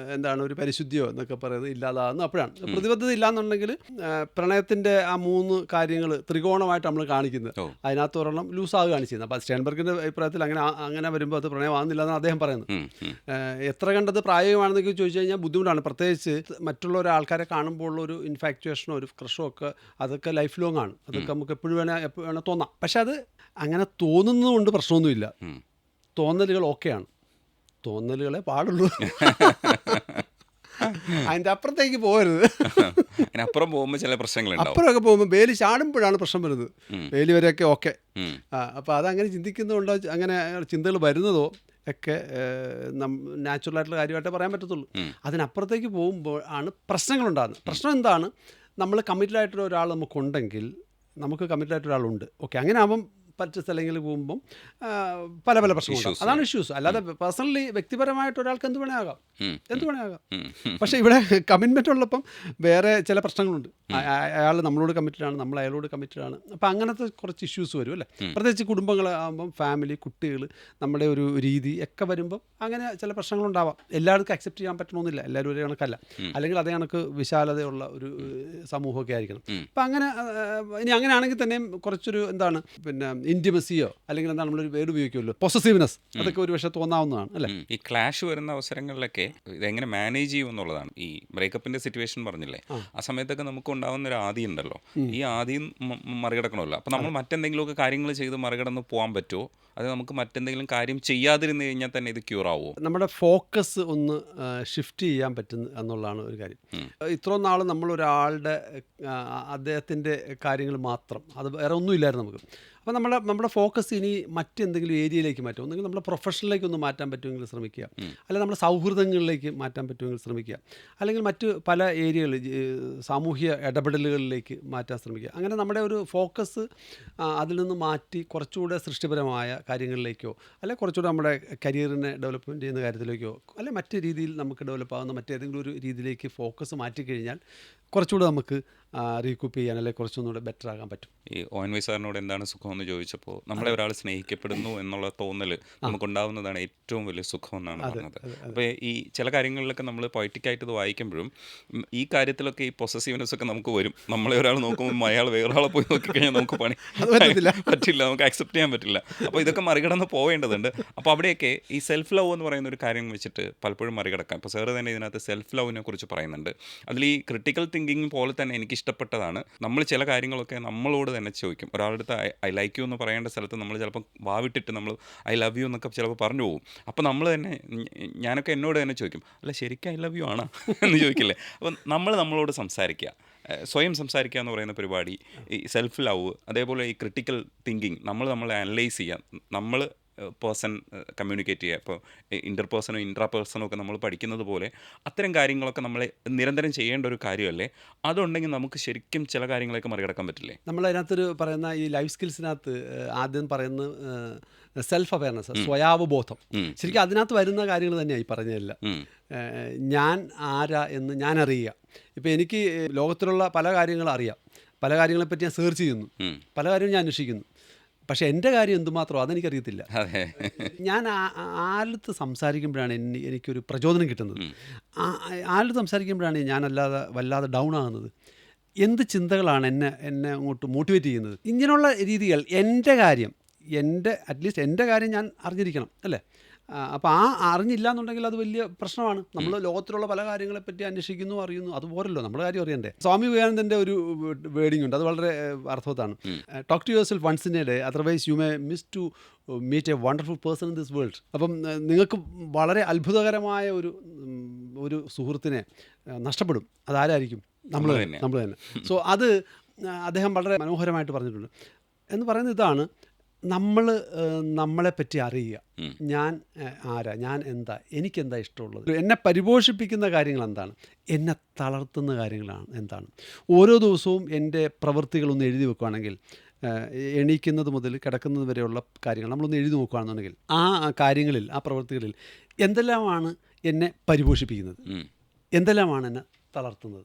ഒരു പരിശുദ്ധിയോ എന്നൊക്കെ പറയുന്നത് ഇല്ലാതാകുന്നു. അപ്പോഴാണ് പ്രതിബദ്ധത ഇല്ലാന്നുണ്ടെങ്കിൽ പ്രണയത്തിൻ്റെ ആ 3 കാര്യങ്ങൾ ത്രികോണമായിട്ട് നമ്മൾ കാണിക്കുന്നത്. അതിനകത്ത് ഒരെണ്ണം ലൂസാകുകയാണ് ചെയ്യുന്നത്. അപ്പോൾ സ്റ്റെയിൻബർഗിൻ്റെ അഭിപ്രായത്തിൽ അങ്ങനെ വരുമ്പോൾ അത് പ്രണയമാകുന്നില്ല എന്നാണ് അദ്ദേഹം പറയുന്നത്. എത്ര കണ്ടത് പ്രായോഗികമാണെന്നൊക്കെ ചോദിച്ചു കഴിഞ്ഞാൽ ബുദ്ധിമുട്ടാണ്. പ്രത്യേകിച്ച് മറ്റുള്ള ഒരാൾക്കാരെ കാണുമ്പോൾ ഉള്ളൊരു ഇൻഫാക്ച്വേഷനോ ഒരു ക്രഷോ ഒക്കെ അതൊക്കെ ലൈഫ് ലോങ് ആണ്. അതൊക്കെ നമുക്ക് എപ്പോഴും വേണേൽ തോന്നാം. പക്ഷെ അത് അങ്ങനെ തോന്നുന്നതുകൊണ്ട് പ്രശ്നമൊന്നുമില്ല. തോന്നലുകൾ ഓക്കെയാണ്, തോന്നലുകളെ പാടുള്ളൂ. അതിൻ്റെ അപ്പുറത്തേക്ക് പോകരുത്. അപ്പുറം പോകുമ്പോൾ ചില പ്രശ്നങ്ങളുണ്ട്. അപ്പുറമൊക്കെ പോകുമ്പോൾ വേലി ചാടുമ്പോഴാണ് പ്രശ്നം വരുന്നത്. വേലി വരെയൊക്കെ ഓക്കെ. അപ്പോൾ അതങ്ങനെ ചിന്തിക്കുന്നതുകൊണ്ടോ അങ്ങനെ ചിന്തകൾ വരുന്നതോ ഒക്കെ നാച്ചുറലായിട്ടുള്ള കാര്യമായിട്ടേ പറയാൻ പറ്റത്തുള്ളൂ. അതിനപ്പുറത്തേക്ക് പോകുമ്പോൾ ആണ് പ്രശ്നങ്ങളുണ്ടാകുന്നത്. പ്രശ്നം എന്താണ്? നമ്മൾ കമ്മിറ്റഡായിട്ടുള്ള ഒരാൾ നമുക്കുണ്ടെങ്കിൽ, നമുക്ക് കമ്മിറ്റഡായിട്ട് ഒരാളുണ്ട്, ഓക്കെ, അങ്ങനെ ആകുമ്പം പല സ്ഥലങ്ങളിൽ പോകുമ്പം പല പ്രശ്നങ്ങളുണ്ടാകും. അതാണ് ഇഷ്യൂസ്. അല്ലാതെ പേഴ്സണലി വ്യക്തിപരമായിട്ട് ഒരാൾക്ക് എന്ത് വേണേ ആകാം. പക്ഷേ ഇവിടെ കമ്മിറ്റ്മെൻ്റ് ഉള്ളപ്പം വേറെ ചില പ്രശ്നങ്ങളുണ്ട്. അയാൾ നമ്മളോട് കമ്മിറ്റഡാണ്, നമ്മൾ അയാളോട് കമ്മിറ്റഡാണ്. അപ്പം അങ്ങനത്തെ കുറച്ച് ഇഷ്യൂസ് വരും അല്ലേ. പ്രത്യേകിച്ച് കുടുംബങ്ങളാകുമ്പം ഫാമിലി, കുട്ടികൾ, നമ്മുടെ ഒരു രീതി ഒക്കെ വരുമ്പം അങ്ങനെ ചില പ്രശ്നങ്ങളുണ്ടാവാം. എല്ലാവർക്കും അക്സെപ്റ്റ് ചെയ്യാൻ പറ്റണമെന്നില്ല, എല്ലാവരും ഒരേ കണക്കല്ല. അല്ലെങ്കിൽ അതേ കണക്ക് വിശാലതയുള്ള ഒരു സമൂഹമൊക്കെ ആയിരിക്കണം. അപ്പം അങ്ങനെ ഇനി അങ്ങനെയാണെങ്കിൽ തന്നെയും കുറച്ചൊരു പിന്നെ ഇൻറ്റിമസിയോ അല്ലെങ്കിൽ എന്താണ് നമ്മളൊരു വേർഡ് ഉപയോഗിക്കുമല്ലോ, പൊസസീവ്നെസ്, അതൊക്കെ ഒരു പക്ഷേ തോന്നാവുന്നതാണ് അല്ലേ? ഈ ക്ലാഷ് വരുന്ന അവസരങ്ങളിലൊക്കെ ഇതെങ്ങനെ മാനേജ് ചെയ്യും എന്നുള്ളതാണ്. ഈ ബ്രേക്കപ്പിന്റെ സിറ്റുവേഷൻ പറഞ്ഞില്ലേ, ആ സമയത്തൊക്കെ നമുക്ക് ഉണ്ടാവുന്ന ഒരു ആദി ഉണ്ടല്ലോ, ഈ ആദ്യം മറികടക്കണമല്ലോ. അപ്പം നമ്മൾ മറ്റെന്തെങ്കിലുമൊക്കെ കാര്യങ്ങൾ ചെയ്ത് മറികടന്ന് പോകാൻ പറ്റുമോ, അത് നമുക്ക് മറ്റെന്തെങ്കിലും കാര്യം ചെയ്യാതിരുന്ന് കഴിഞ്ഞാൽ തന്നെ ഇത് ക്യൂർ ആവുമോ? നമ്മുടെ ഫോക്കസ് ഒന്ന് ഷിഫ്റ്റ് ചെയ്യാൻ പറ്റുന്നു എന്നുള്ളതാണ് ഒരു കാര്യം. ഇത്രയും നാൾ നമ്മളൊരാളുടെ അദ്ദേഹത്തിൻ്റെ കാര്യങ്ങൾ മാത്രം, അത് വേറെ ഒന്നുമില്ലായിരുന്നു നമുക്ക്. അപ്പോൾ നമ്മുടെ ഫോക്കസ് ഇനി മറ്റെന്തെങ്കിലും ഏരിയയിലേക്ക് മാറ്റും. ഒന്നെങ്കിൽ നമ്മുടെ പ്രൊഫഷനിലേക്ക് ഒന്ന് മാറ്റാൻ പറ്റുമെങ്കിൽ ശ്രമിക്കുക, അല്ലെങ്കിൽ നമ്മുടെ സൗഹൃദങ്ങളിലേക്ക് മാറ്റാൻ പറ്റുമെങ്കിൽ ശ്രമിക്കുക, അല്ലെങ്കിൽ മറ്റ് പല ഏരിയകളിൽ സാമൂഹ്യ ഇടപെടലുകളിലേക്ക് മാറ്റാൻ ശ്രമിക്കുക. അങ്ങനെ നമ്മുടെ ഒരു ഫോക്കസ് അതിൽ നിന്ന് മാറ്റി കുറച്ചുകൂടെ സൃഷ്ടിപരമായ കാര്യങ്ങളിലേക്കോ, അല്ലെങ്കിൽ കുറച്ചുകൂടെ നമ്മുടെ കരിയറിനെ ഡെവലപ്മെൻറ്റ് ചെയ്യുന്ന കാര്യത്തിലേക്കോ, അല്ലെങ്കിൽ മറ്റ് രീതിയിൽ നമുക്ക് ഡെവലപ്പ് ആകുന്ന മറ്റേതെങ്കിലും ഒരു രീതിയിലേക്ക് ഫോക്കസ് മാറ്റിക്കഴിഞ്ഞാൽ കുറച്ചുകൂടെ നമുക്ക് റീകൂപ്പ് ചെയ്യാൻ, അല്ലെങ്കിൽ കുറച്ചൊന്നുകൂടെ ബെറ്റർ ആകാൻ പറ്റും. ഈ ONV സാറിനോട് എന്താണ് സുഖമെന്ന് ചോദിച്ചപ്പോൾ നമ്മളെ ഒരാൾ സ്നേഹിക്കപ്പെടുന്നു എന്നുള്ള തോന്നൽ നമുക്കുണ്ടാവുന്നതാണ് ഏറ്റവും വലിയ സുഖം എന്നാണ് പറഞ്ഞത്. അപ്പോൾ ഈ ചില കാര്യങ്ങളിലൊക്കെ നമ്മൾ പൊയറ്റിക്കായിട്ട് ഇത് വായിക്കുമ്പോഴും ഈ കാര്യത്തിലൊക്കെ ഈ പൊസസീവ്നെസ് ഒക്കെ നമുക്ക് വരും. നമ്മളെ ഒരാൾ നോക്കുമ്പോൾ അയാൾ വേറൊരാളെ പോയി നോക്കിക്കഴിഞ്ഞാൽ നമുക്ക് പണി പറ്റില്ല, നമുക്ക് അക്സെപ്റ്റ് ചെയ്യാൻ പറ്റില്ല. അപ്പോൾ ഇതൊക്കെ മറികടന്ന് പോവേണ്ടതുണ്ട്. അപ്പോൾ അവിടെയൊക്കെ ഈ സെൽഫ് ലവ് എന്ന് പറയുന്ന ഒരു കാര്യം വെച്ചിട്ട് പലപ്പോഴും മറികടക്കാം. ഇപ്പോൾ സാറ് തന്നെ ഇതിനകത്ത് സെൽഫ് ലവിനെ കുറിച്ച് പറയുന്നുണ്ട്. അതിൽ ഈ ക്രിട്ടിക്കൽ തിങ്കിങ് പോലെ തന്നെ എനിക്ക് ഇഷ്ടപ്പെട്ടതാണ്, നമ്മൾ ചില കാര്യങ്ങളൊക്കെ നമ്മളോട് തന്നെ ചോദിക്കും. ഒരാളുടെ അടുത്ത് ഐ ലൈക്ക് യു എന്ന് പറയേണ്ട സ്ഥലത്ത് നമ്മൾ ചിലപ്പോൾ വാവിട്ടിട്ട് നമ്മൾ ഐ ലവ് യു എന്നൊക്കെ ചിലപ്പോൾ പറഞ്ഞു പോകും. അപ്പോൾ നമ്മൾ തന്നെ, ഞാനൊക്കെ എന്നോട് തന്നെ ചോദിക്കും, അല്ല ശരിക്കും ഐ ലവ് യു ആണോ എന്ന് ചോദിക്കില്ലേ. അപ്പം നമ്മളോട് സംസാരിക്കുക, സ്വയം സംസാരിക്കുക എന്ന് പറയുന്ന പരിപാടി, ഈ സെൽഫ് ലവ്, അതേപോലെ ഈ ക്രിട്ടിക്കൽ തിങ്കിങ്, നമ്മളെ അനലൈസ് ചെയ്യുക, നമ്മൾ പേഴ്സൺ കമ്മ്യൂണിക്കേറ്റ് ചെയ്യുക. ഇപ്പോൾ ഇൻ്റർപേഴ്സണോ ഇൻട്രാപേഴ്സണോ ഒക്കെ നമ്മൾ പഠിക്കുന്നത് പോലെ അത്തരം കാര്യങ്ങളൊക്കെ നമ്മൾ നിരന്തരം ചെയ്യേണ്ട ഒരു കാര്യമല്ലേ. അതുണ്ടെങ്കിൽ നമുക്ക് ശരിക്കും ചില കാര്യങ്ങളൊക്കെ മറികടക്കാൻ പറ്റില്ലേ? നമ്മളതിനകത്തൊരു പറയുന്ന ഈ ലൈഫ് സ്കിൽസിനകത്ത് ആദ്യം പറയുന്നത് സെൽഫ് അവയർനെസ്, സ്വയാവബോധം. ശരിക്കും അതിനകത്ത് വരുന്ന കാര്യങ്ങൾ തന്നെയാണ് ഈ പറഞ്ഞതല്ല. ഞാൻ ആരാ എന്ന് ഞാൻ അറിയുക. ഇപ്പോൾ എനിക്ക് ലോകത്തിലുള്ള പല കാര്യങ്ങളും അറിയാം, പല കാര്യങ്ങളെപ്പറ്റി ഞാൻ സെർച്ച് ചെയ്യുന്നു, പല കാര്യങ്ങളും ഞാൻ അന്വേഷിക്കുന്നു. പക്ഷേ എൻ്റെ കാര്യം എന്തുമാത്രം അതെനിക്കറിയത്തില്ല. ഞാൻ ആരുടെ സംസാരിക്കുമ്പോഴാണ് എനിക്കൊരു പ്രചോദനം കിട്ടുന്നത്, ആരുടെ സംസാരിക്കുമ്പോഴാണ് ഞാനല്ലാതെ വല്ലാതെ ഡൗൺ ആകുന്നത്, എന്ത് ചിന്തകളാണ് എന്നെ അങ്ങോട്ട് മോട്ടിവേറ്റ് ചെയ്യുന്നത്. ഇങ്ങനെയുള്ള രീതികൾ അറ്റ്ലീസ്റ്റ് എൻ്റെ കാര്യം ഞാൻ അറിഞ്ഞിരിക്കണം അല്ലേ. അപ്പോൾ അറിഞ്ഞില്ല എന്നുണ്ടെങ്കിൽ അത് വലിയ പ്രശ്നമാണ്. നമ്മൾ ലോകത്തിലുള്ള പല കാര്യങ്ങളെപ്പറ്റി അന്വേഷിക്കുന്നു, അറിയുന്നു, അതുപോലല്ലോ നമ്മുടെ കാര്യം അറിയണ്ടേ. സ്വാമി വിവേകാനന്ദൻ്റെ ഒരു വേർഡിംഗ് ഉണ്ട്, അത് വളരെ അർത്ഥവത്താണ്. Talk to yourself once in a day, otherwise you may miss to meet a wonderful person in this world. അപ്പം നിങ്ങൾക്ക് വളരെ അത്ഭുതകരമായ ഒരു സുഹൃത്തിനെ നഷ്ടപ്പെടും. അതാരായിരിക്കും? നമ്മൾ തന്നെ. സോ അത് അദ്ദേഹം വളരെ മനോഹരമായിട്ട് പറഞ്ഞിട്ടുണ്ട്. എന്ന് പറയുന്നത് ഇതാണ്, നമ്മളെപ്പറ്റി അറിയുക. ഞാൻ ആരാ, ഞാൻ എന്താ, എനിക്കെന്താ ഇഷ്ടമുള്ളത്, എന്നെ പരിപോഷിപ്പിക്കുന്ന കാര്യങ്ങൾ എന്താണ്, എന്നെ തളർത്തുന്ന കാര്യങ്ങളാണ് എന്താണ്. ഓരോ ദിവസവും എൻ്റെ പ്രവൃത്തികളൊന്ന് എഴുതി വെക്കുകയാണെങ്കിൽ, എണീക്കുന്നത് മുതൽ കിടക്കുന്നത് വരെയുള്ള കാര്യങ്ങൾ നമ്മളൊന്ന് എഴുതി നോക്കുകയാണെന്നുണ്ടെങ്കിൽ ആ കാര്യങ്ങളിൽ, ആ പ്രവൃത്തികളിൽ എന്തെല്ലാമാണ് എന്നെ പരിപോഷിപ്പിക്കുന്നത്, എന്തെല്ലാമാണ് എന്നെ തളർത്തുന്നത്.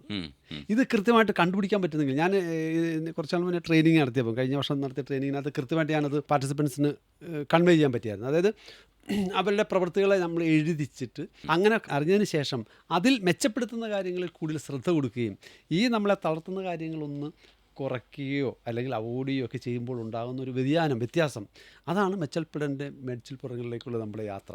ഇത് കൃത്യമായിട്ട് കണ്ടുപിടിക്കാൻ പറ്റുന്നെങ്കിൽ, ഞാൻ കുറച്ചാൾ മുന്നേ ട്രെയിനിങ് നടത്തിയപ്പോൾ, കഴിഞ്ഞ വർഷം നടത്തിയ ട്രെയിനിങ്ങിനകത്ത് കൃത്യമായിട്ട് ഞാനത് പാർട്ടിസിപ്പൻസിന് കൺവേ ചെയ്യാൻ പറ്റിയായിരുന്നു. അതായത് അവരുടെ പ്രവൃത്തികളെ നമ്മൾ എഴുതിച്ചിട്ട് അങ്ങനെ അറിഞ്ഞതിന് ശേഷം അതിൽ മെച്ചപ്പെടുത്തുന്ന കാര്യങ്ങളിൽ കൂടുതൽ ശ്രദ്ധ കൊടുക്കുകയും ഈ നമ്മളെ തളർത്തുന്ന കാര്യങ്ങളൊന്ന് കുറയ്ക്കുകയോ അല്ലെങ്കിൽ അവോയ്ഡ് ചെയ്യുകയോ ഒക്കെ ചെയ്യുമ്പോൾ ഉണ്ടാകുന്ന ഒരു വ്യത്യാസം, അതാണ് മെച്ചൽപ്പുറങ്ങളിലേക്കുള്ള നമ്മുടെ യാത്ര.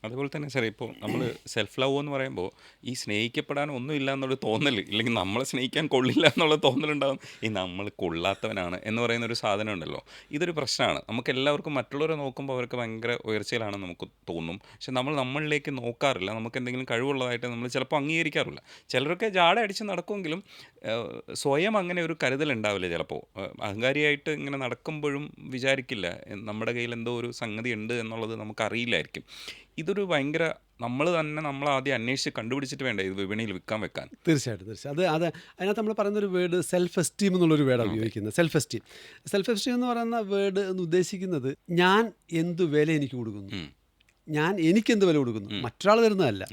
അതുപോലെ തന്നെ സാറേ, ഇപ്പോൾ നമ്മൾ സെൽഫ് ലവ് എന്ന് പറയുമ്പോൾ ഈ സ്നേഹിക്കപ്പെടാൻ ഒന്നുമില്ല എന്നൊരു തോന്നൽ, ഇല്ലെങ്കിൽ നമ്മളെ സ്നേഹിക്കാൻ കൊള്ളില്ല എന്നുള്ള തോന്നലുണ്ടാകും. ഈ നമ്മൾ കൊള്ളാത്തവനാണ് എന്ന് പറയുന്ന ഒരു സാധനം ഉണ്ടല്ലോ, ഇതൊരു പ്രശ്നമാണ്. നമുക്ക് എല്ലാവർക്കും മറ്റുള്ളവരെ നോക്കുമ്പോൾ അവർക്ക് ഭയങ്കര ഉയർച്ചയിലാണെന്ന് നമുക്ക് തോന്നും. പക്ഷെ നമ്മളിലേക്ക് നോക്കാറില്ല, നമുക്ക് എന്തെങ്കിലും കഴിവുള്ളതായിട്ട് നമ്മൾ ചിലപ്പോൾ അംഗീകരിക്കാറില്ല. ചിലരൊക്കെ ജാട അടിച്ച് നടക്കുമെങ്കിലും സ്വയം അങ്ങനെ ഒരു കരുതലുണ്ടാവില്ല. ചിലപ്പോൾ അഹങ്കാരിയായിട്ട് ഇങ്ങനെ നടക്കുമ്പോഴും വിചാരിക്കില്ല നമ്മുടെ കയ്യിൽ എന്തോ ഒരു സംഗതി ഉണ്ട് എന്നുള്ളത് നമുക്കറിയില്ലായിരിക്കും. ഇതൊരു ഭയങ്കര നമ്മളാദ്യം അന്വേഷിച്ച് കണ്ടുപിടിച്ചിട്ട് വേണ്ട ഇത് വിപണിയിൽ വെക്കാൻ. തീർച്ചയായിട്ടും. അത് അതിനകത്ത് നമ്മൾ പറയുന്നൊരു വേർഡ് സെൽഫ് എസ്റ്റീം എന്നുള്ളൊരു വേർഡാണ് ഉപയോഗിക്കുന്നത്. സെൽഫ് എസ്റ്റീം എന്ന് പറയുന്ന വേർഡ് എന്ന് ഉദ്ദേശിക്കുന്നത് ഞാൻ എന്ത് വില എനിക്ക് കൊടുക്കുന്നു, ഞാൻ എനിക്കെന്ത് വില കൊടുക്കുന്നു, മറ്റൊരാൾ തരുന്നതല്ല.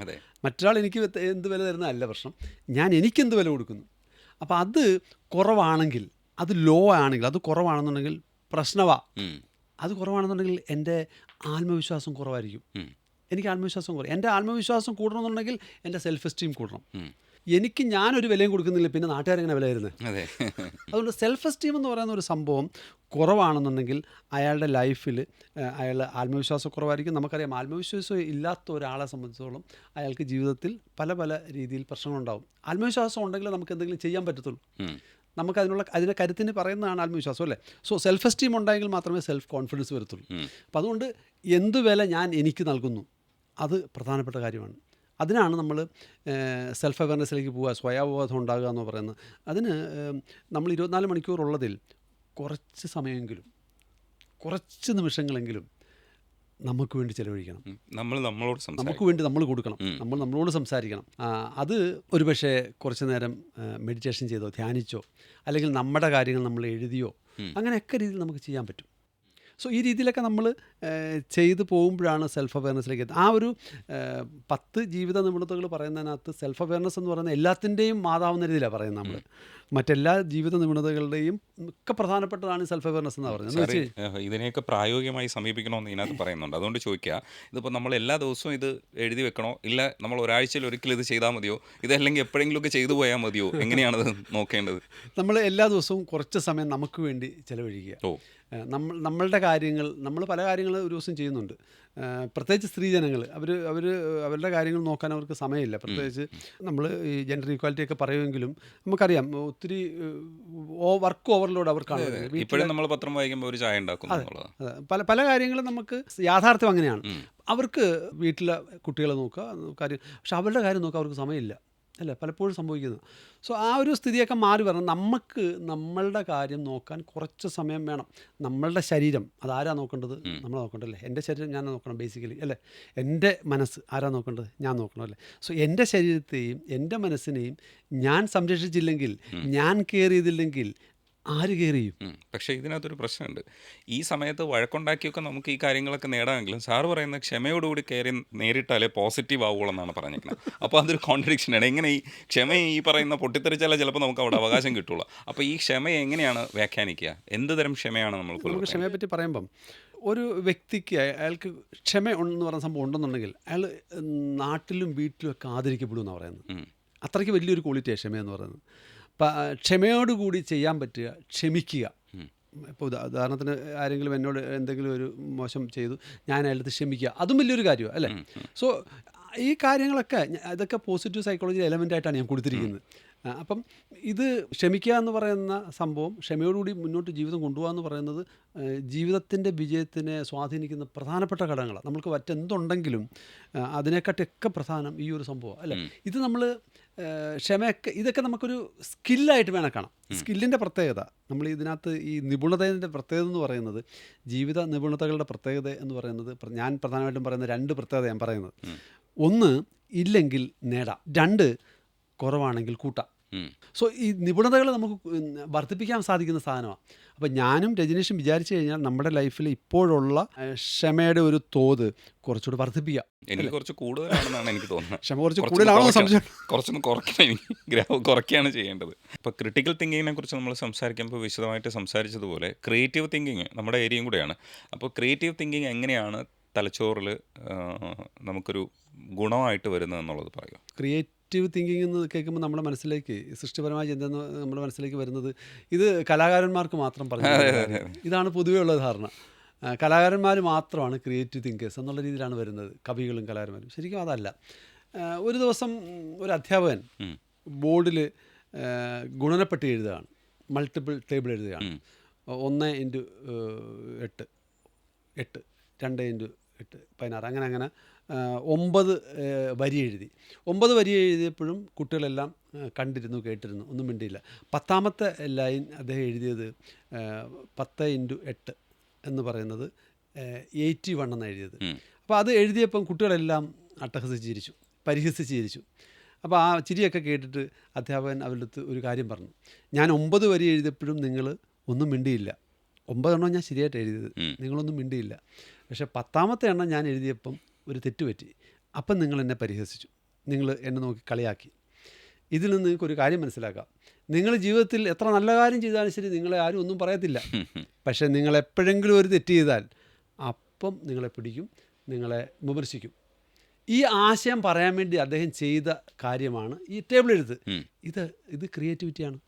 മറ്റൊരാൾ എനിക്ക് എന്ത് വില തരുന്നതല്ല പ്രശ്നം, ഞാൻ എനിക്കെന്ത് വില കൊടുക്കുന്നു. അപ്പോൾ അത് കുറവാണെങ്കിൽ, അത് ലോ ആണെങ്കിൽ, അത് കുറവാണെന്നുണ്ടെങ്കിൽ പ്രശ്നമാണ്. അത് കുറവാണെന്നുണ്ടെങ്കിൽ എൻ്റെ ആത്മവിശ്വാസം കുറവായിരിക്കും. എനിക്ക് ആത്മവിശ്വാസം കുറയും. എൻ്റെ ആത്മവിശ്വാസം കൂടണമെന്നുണ്ടെങ്കിൽ എൻ്റെ സെൽഫ് എസ്റ്റീം കൂടണം. എനിക്ക് ഞാനൊരു വിലയും കൊടുക്കുന്നില്ല, പിന്നെ നാട്ടുകാരെങ്ങനെ വില തരുന്നത്? അതെ. അതുകൊണ്ട് സെൽഫ് എസ്റ്റീം എന്ന് പറയുന്ന ഒരു സംഭവം കുറവാണെന്നുണ്ടെങ്കിൽ അയാളുടെ ലൈഫിൽ അയാൾ ആത്മവിശ്വാസക്കുറവായിരിക്കും. നമുക്കറിയാം, ആത്മവിശ്വാസം ഇല്ലാത്ത ഒരാളെ സംബന്ധിച്ചിടത്തോളം അയാൾക്ക് ജീവിതത്തിൽ പല പല രീതിയിൽ പ്രശ്നങ്ങളുണ്ടാകും. ആത്മവിശ്വാസം ഉണ്ടെങ്കിൽ നമുക്ക് എന്തെങ്കിലും ചെയ്യാൻ പറ്റത്തുള്ളൂ. നമുക്ക് അതിൻ്റെ കരുത്തിന് പറയുന്നതാണ് ആത്മവിശ്വാസം, അല്ലേ? സോ സെൽഫ് എസ്റ്റീം ഉണ്ടെങ്കിൽ മാത്രമേ സെൽഫ് കോൺഫിഡൻസ് വരത്തുള്ളൂ. അപ്പം അതുകൊണ്ട് എന്ത് വില ഞാൻ എനിക്ക് നൽകുന്നു, അത് പ്രധാനപ്പെട്ട കാര്യമാണ്. അതിനാണ് നമ്മൾ സെൽഫ് അവയർനെസ്സിലേക്ക് പോവുക, സ്വയാവബോധം ഉണ്ടാകുക എന്ന് പറയുന്നത്. അതിന് നമ്മൾ 24 മണിക്കൂറുള്ളതിൽ കുറച്ച് സമയമെങ്കിലും, കുറച്ച് നിമിഷങ്ങളെങ്കിലും നമുക്ക് വേണ്ടി ചിലവഴിക്കണം. നമുക്ക് വേണ്ടി നമ്മൾ കൊടുക്കണം. നമ്മൾ നമ്മളോട് സംസാരിക്കണം. അത് ഒരുപക്ഷെ കുറച്ച് നേരം മെഡിറ്റേഷൻ ചെയ്തോ, ധ്യാനിച്ചോ, അല്ലെങ്കിൽ നമ്മുടെ കാര്യങ്ങൾ നമ്മൾ എഴുതിയോ, അങ്ങനെയൊക്കെ രീതിയിൽ നമുക്ക് ചെയ്യാൻ പറ്റും. സോ ഈ രീതിയിലൊക്കെ നമ്മൾ ചെയ്തു പോകുമ്പോഴാണ് സെൽഫ് അവയർനെസ്സിലേക്ക് എത്തുന്നത്. ആ ഒരു 10 ജീവിത നിപുണതകൾ പറയുന്നതിനകത്ത് സെൽഫ് അവയർനെസ് എന്ന് പറയുന്നത് എല്ലാത്തിൻ്റെയും മാതാവുന്ന രീതിയിലാണ് പറയുന്നത്. നമ്മൾ മറ്റെല്ലാ ജീവിത നിപുണതകളുടെയും ഒക്കെ പ്രധാനപ്പെട്ടതാണ് സെൽഫ് അവയർനെസ് എന്ന് പറയുന്നത്. ഇതിനെയൊക്കെ പ്രായോഗികമായി സമീപിക്കണമെന്ന് ഇതിനകത്ത് പറയുന്നുണ്ട്. അതുകൊണ്ട് ചോദിക്കുക, ഇതിപ്പോൾ നമ്മൾ എല്ലാ ദിവസവും ഇത് എഴുതി വെക്കണോ, ഇല്ല നമ്മൾ ഒരാഴ്ചയിൽ ഒരിക്കലും ഇത് ചെയ്താൽ മതിയോ, ഇതല്ലെങ്കിൽ എപ്പോഴെങ്കിലുമൊക്കെ ചെയ്തു പോയാൽ മതിയോ, എങ്ങനെയാണത് നോക്കേണ്ടത്? നമ്മൾ എല്ലാ ദിവസവും കുറച്ച് സമയം നമുക്ക് വേണ്ടി ചിലവഴിക്കുക. നമ്മളുടെ കാര്യങ്ങൾ, നമ്മൾ പല കാര്യങ്ങൾ ഒരു ദിവസം ചെയ്യുന്നുണ്ട്. പ്രത്യേകിച്ച് സ്ത്രീജനങ്ങൾ, അവരുടെ കാര്യങ്ങൾ നോക്കാൻ അവർക്ക് സമയമില്ല. പ്രത്യേകിച്ച് നമ്മൾ ഈ ജെൻഡർ ഈക്വാലിറ്റി ഒക്കെ പറയുമെങ്കിലും നമുക്കറിയാം ഒത്തിരി വർക്ക് ഓവർലോഡ് അവർക്കാണ്. ഇപ്പോഴും നമ്മൾ പത്രം വായിക്കുമ്പോൾ ഒരു ചായ ഉണ്ടാക്കും. പല കാര്യങ്ങളും നമുക്ക് യാഥാർത്ഥ്യം അങ്ങനെയാണ്. അവർക്ക് വീട്ടിലെ കുട്ടികളെ നോക്കുക കാര്യം, പക്ഷെ അവരുടെ കാര്യം നോക്കാൻ അവർക്ക് സമയമില്ല, അല്ലേ? പലപ്പോഴും സംഭവിക്കുന്നത്. സോ ആ ഒരു സ്ഥിതിയൊക്കെ മാറി വരണം. നമുക്ക് നമ്മളുടെ കാര്യം നോക്കാൻ കുറച്ച് സമയം വേണം. നമ്മളുടെ ശരീരം അതാരാ നോക്കേണ്ടത്? നമ്മൾ നോക്കേണ്ടല്ലേ? എൻ്റെ ശരീരം ഞാൻ നോക്കണം ബേസിക്കലി, അല്ലേ? എൻ്റെ മനസ്സ് ആരാ നോക്കേണ്ടത്? ഞാൻ നോക്കണം, അല്ലേ? സോ എൻ്റെ ശരീരത്തെയും എൻ്റെ മനസ്സിനെയും ഞാൻ സംരക്ഷിച്ചില്ലെങ്കിൽ, ഞാൻ കെയർ ചെയ്തില്ലെങ്കിൽ ആര് കെയർ ചെയ്യും? പക്ഷേ ഇതിനകത്തൊരു പ്രശ്നമുണ്ട്. ഈ സമയത്ത് വഴക്കുണ്ടാക്കിയൊക്കെ നമുക്ക് ഈ കാര്യങ്ങളൊക്കെ നേടാമെങ്കിലും സാറ് പറയുന്നത് ക്ഷമയോടുകൂടി കയറി നേരിട്ടാലേ പോസിറ്റീവ് ആവുള്ളൂ എന്നാണ് പറഞ്ഞിരിക്കുന്നത്. അപ്പോൾ അതൊരു കോൺട്രഡിക്ഷനാണ്. എങ്ങനെ ഈ ക്ഷമ ഈ പറയുന്ന പൊട്ടിത്തെറിച്ചാലേ ചിലപ്പോൾ നമുക്ക് അവിടെ അവകാശം കിട്ടുള്ളൂ. അപ്പോൾ ഈ ക്ഷമയെ എങ്ങനെയാണ് വ്യാഖ്യാനിക്കുക? എന്ത് തരം ക്ഷമയാണ് നമുക്ക് ക്ഷമയെ പറ്റി പറയുമ്പം, ഒരു വ്യക്തിക്ക് അയാൾക്ക് ക്ഷമ എന്ന് പറയുന്ന സംഭവം ഉണ്ടെന്നുണ്ടെങ്കിൽ അയാൾ നാട്ടിലും വീട്ടിലും ഒക്കെ ആദരിക്കപ്പെടുമെന്നാണ് പറയുന്നത്. അത്രയ്ക്ക് വലിയൊരു ക്വാളിറ്റിയാണ് ക്ഷമയെന്ന് പറയുന്നത്. ക്ഷമയോടുകൂടി ചെയ്യാൻ പറ്റുക, ക്ഷമിക്കുക. ഇപ്പോൾ ഉദാഹരണത്തിന് ആരെങ്കിലും എന്നോട് എന്തെങ്കിലും ഒരു മോശം ചെയ്തു, ഞാൻ അയാളടുത്ത് ക്ഷമിക്കുക, അതും വലിയൊരു കാര്യമാണ്, അല്ലേ? സോ ഈ കാര്യങ്ങളൊക്കെ ഇതൊക്കെ പോസിറ്റീവ് സൈക്കോളജി എലമെൻ്റായിട്ടാണ് ഞാൻ കൊടുത്തിരിക്കുന്നത്. അപ്പം ഇത് ക്ഷമിക്കുക എന്ന് പറയുന്ന സംഭവം, ക്ഷമയോടുകൂടി മുന്നോട്ട് ജീവിതം കൊണ്ടുപോകുക എന്ന് പറയുന്നത് ജീവിതത്തിൻ്റെ വിജയത്തിനെ സ്വാധീനിക്കുന്ന പ്രധാനപ്പെട്ട ഘടകങ്ങളാണ്. നമുക്ക് മറ്റെന്തുണ്ടെങ്കിലും അതിനെക്കാട്ടൊക്കെ പ്രധാനം ഈ ഒരു സംഭവം, അല്ലേ? ഇത് നമ്മൾ ക്ഷമയൊക്കെ ഇതൊക്കെ നമുക്കൊരു സ്കില്ലായിട്ട് വേണം കാണാം. സ്കില്ലിൻ്റെ പ്രത്യേകത, നമ്മൾ ഇതിനകത്ത് ഈ നിപുണതയുടെ പ്രത്യേകത എന്ന് പറയുന്നത്, ജീവിത നിപുണതകളുടെ പ്രത്യേകത എന്ന് പറയുന്നത്, ഞാൻ പ്രധാനമായിട്ടും പറയുന്ന 2 പ്രത്യേകത ഞാൻ പറയുന്നത്. 1, ഇല്ലെങ്കിൽ നേടാം. 2, കുറവാണെങ്കിൽ കൂട്ടാം. സോ ഈ നിപുണതകൾ നമുക്ക് വർദ്ധിപ്പിക്കാൻ സാധിക്കുന്ന സാധനമാണ്. അപ്പം ഞാനും രജനീഷും വിചാരിച്ചു കഴിഞ്ഞാൽ നമ്മുടെ ലൈഫിൽ ഇപ്പോഴുള്ള ക്ഷമയുടെ ഒരു തോത് കുറച്ചുകൂടി വർദ്ധിപ്പിക്കാം. എനിക്ക് കുറച്ച് കൂടുതലാണെന്നാണ് എനിക്ക് തോന്നുന്നത്. ക്ഷമ കുറച്ച് കൂടുതലാണോ സംശയം? കുറച്ചൊന്ന് കുറയ്ക്കുകയാണ് ചെയ്യേണ്ടത്. ഇപ്പോൾ ക്രിട്ടിക്കൽ തിങ്കിങ്ങിനെ കുറിച്ച് നമ്മൾ സംസാരിക്കുമ്പോൾ വിശദമായിട്ട് സംസാരിച്ചതുപോലെ ക്രിയേറ്റീവ് തിങ്കിങ് നമ്മുടെ ഏരിയയും കൂടെയാണ്. അപ്പോൾ ക്രിയേറ്റീവ് തിങ്കിങ് എങ്ങനെയാണ് തലച്ചോറിൽ നമുക്കൊരു ഗുണമായിട്ട് വരുന്നത് എന്നുള്ളത് പറയുക. ക്രിയേറ്റീവ് തിങ്കിങ് എന്ന് കേൾക്കുമ്പോൾ നമ്മുടെ മനസ്സിലേക്ക്, സൃഷ്ടിപരമായ ചിന്ത നമ്മുടെ മനസ്സിലേക്ക് വരുന്നത് ഇത് കലാകാരന്മാർക്ക് മാത്രം പറഞ്ഞു. ഇതാണ് പൊതുവേ ഉള്ള ധാരണ. കലാകാരന്മാർ മാത്രമാണ് ക്രിയേറ്റീവ് തിങ്കേഴ്സ് എന്നുള്ള രീതിയിലാണ് വരുന്നത്, കവികളും കലാകാരന്മാരും. ശരിക്കും അതല്ല. ഒരു ദിവസം ഒരു അധ്യാപകൻ ബോർഡിൽ ഗുണനപ്പെട്ടി എഴുതുകയാണ്, മൾട്ടിപ്പിൾ ടേബിൾ എഴുതുകയാണ്. 1 × 8, 2 × 8 16, അങ്ങനെ 9 വരി എഴുതി. 9 വരി എഴുതിയപ്പോഴും കുട്ടികളെല്ലാം കണ്ടിരുന്നു, കേട്ടിരുന്നു, ഒന്നും മിണ്ടിയില്ല. 10ാമത്തെ ലൈൻ അദ്ദേഹം എഴുതിയത് 10 × 8 എന്ന് പറയുന്നത് 81 എന്നാണ് എഴുതിയത്. അപ്പോൾ അത് എഴുതിയപ്പം കുട്ടികളെല്ലാം അട്ടഹസിച്ച് ചിരിച്ചു, പരിഹസിച്ച് ചിരിച്ചു. അപ്പോൾ ആ ചിരിയൊക്കെ കേട്ടിട്ട് അധ്യാപകൻ അവരുടെ അടുത്ത് ഒരു കാര്യം പറഞ്ഞു. ഞാൻ 9 വരി എഴുതിയപ്പോഴും നിങ്ങൾ ഒന്നും മിണ്ടിയില്ല. 9 എണ്ണം ഞാൻ ശരിയായിട്ട് എഴുതിയത്, നിങ്ങളൊന്നും മിണ്ടിയില്ല. പക്ഷേ 10ാമത്തെ എണ്ണം ഞാൻ എഴുതിയപ്പം ഒരു തെറ്റുപറ്റി. അപ്പം നിങ്ങൾ എന്നെ പരിഹസിച്ചു, നിങ്ങൾ എന്നെ നോക്കി കളിയാക്കി. ഇതിൽ നിന്ന് നിങ്ങൾക്കൊരു കാര്യം മനസ്സിലാക്കാം. നിങ്ങൾ ജീവിതത്തിൽ എത്ര നല്ല കാര്യം ചെയ്താലും ശരി, നിങ്ങളെ ആരും ഒന്നും പറയത്തില്ല. പക്ഷേ നിങ്ങൾ എപ്പോഴെങ്കിലും ഒരു തെറ്റ് ചെയ്താൽ അപ്പം നിങ്ങളെ പിടിക്കും, നിങ്ങളെ വിമർശിക്കും. ഈ ആശയം പറയാൻ വേണ്ടി അദ്ദേഹം ചെയ്ത കാര്യമാണ് ഈ ടേബിൾ എഴുത്ത്. ഇത് ക്രിയേറ്റിവിറ്റിയാണ്,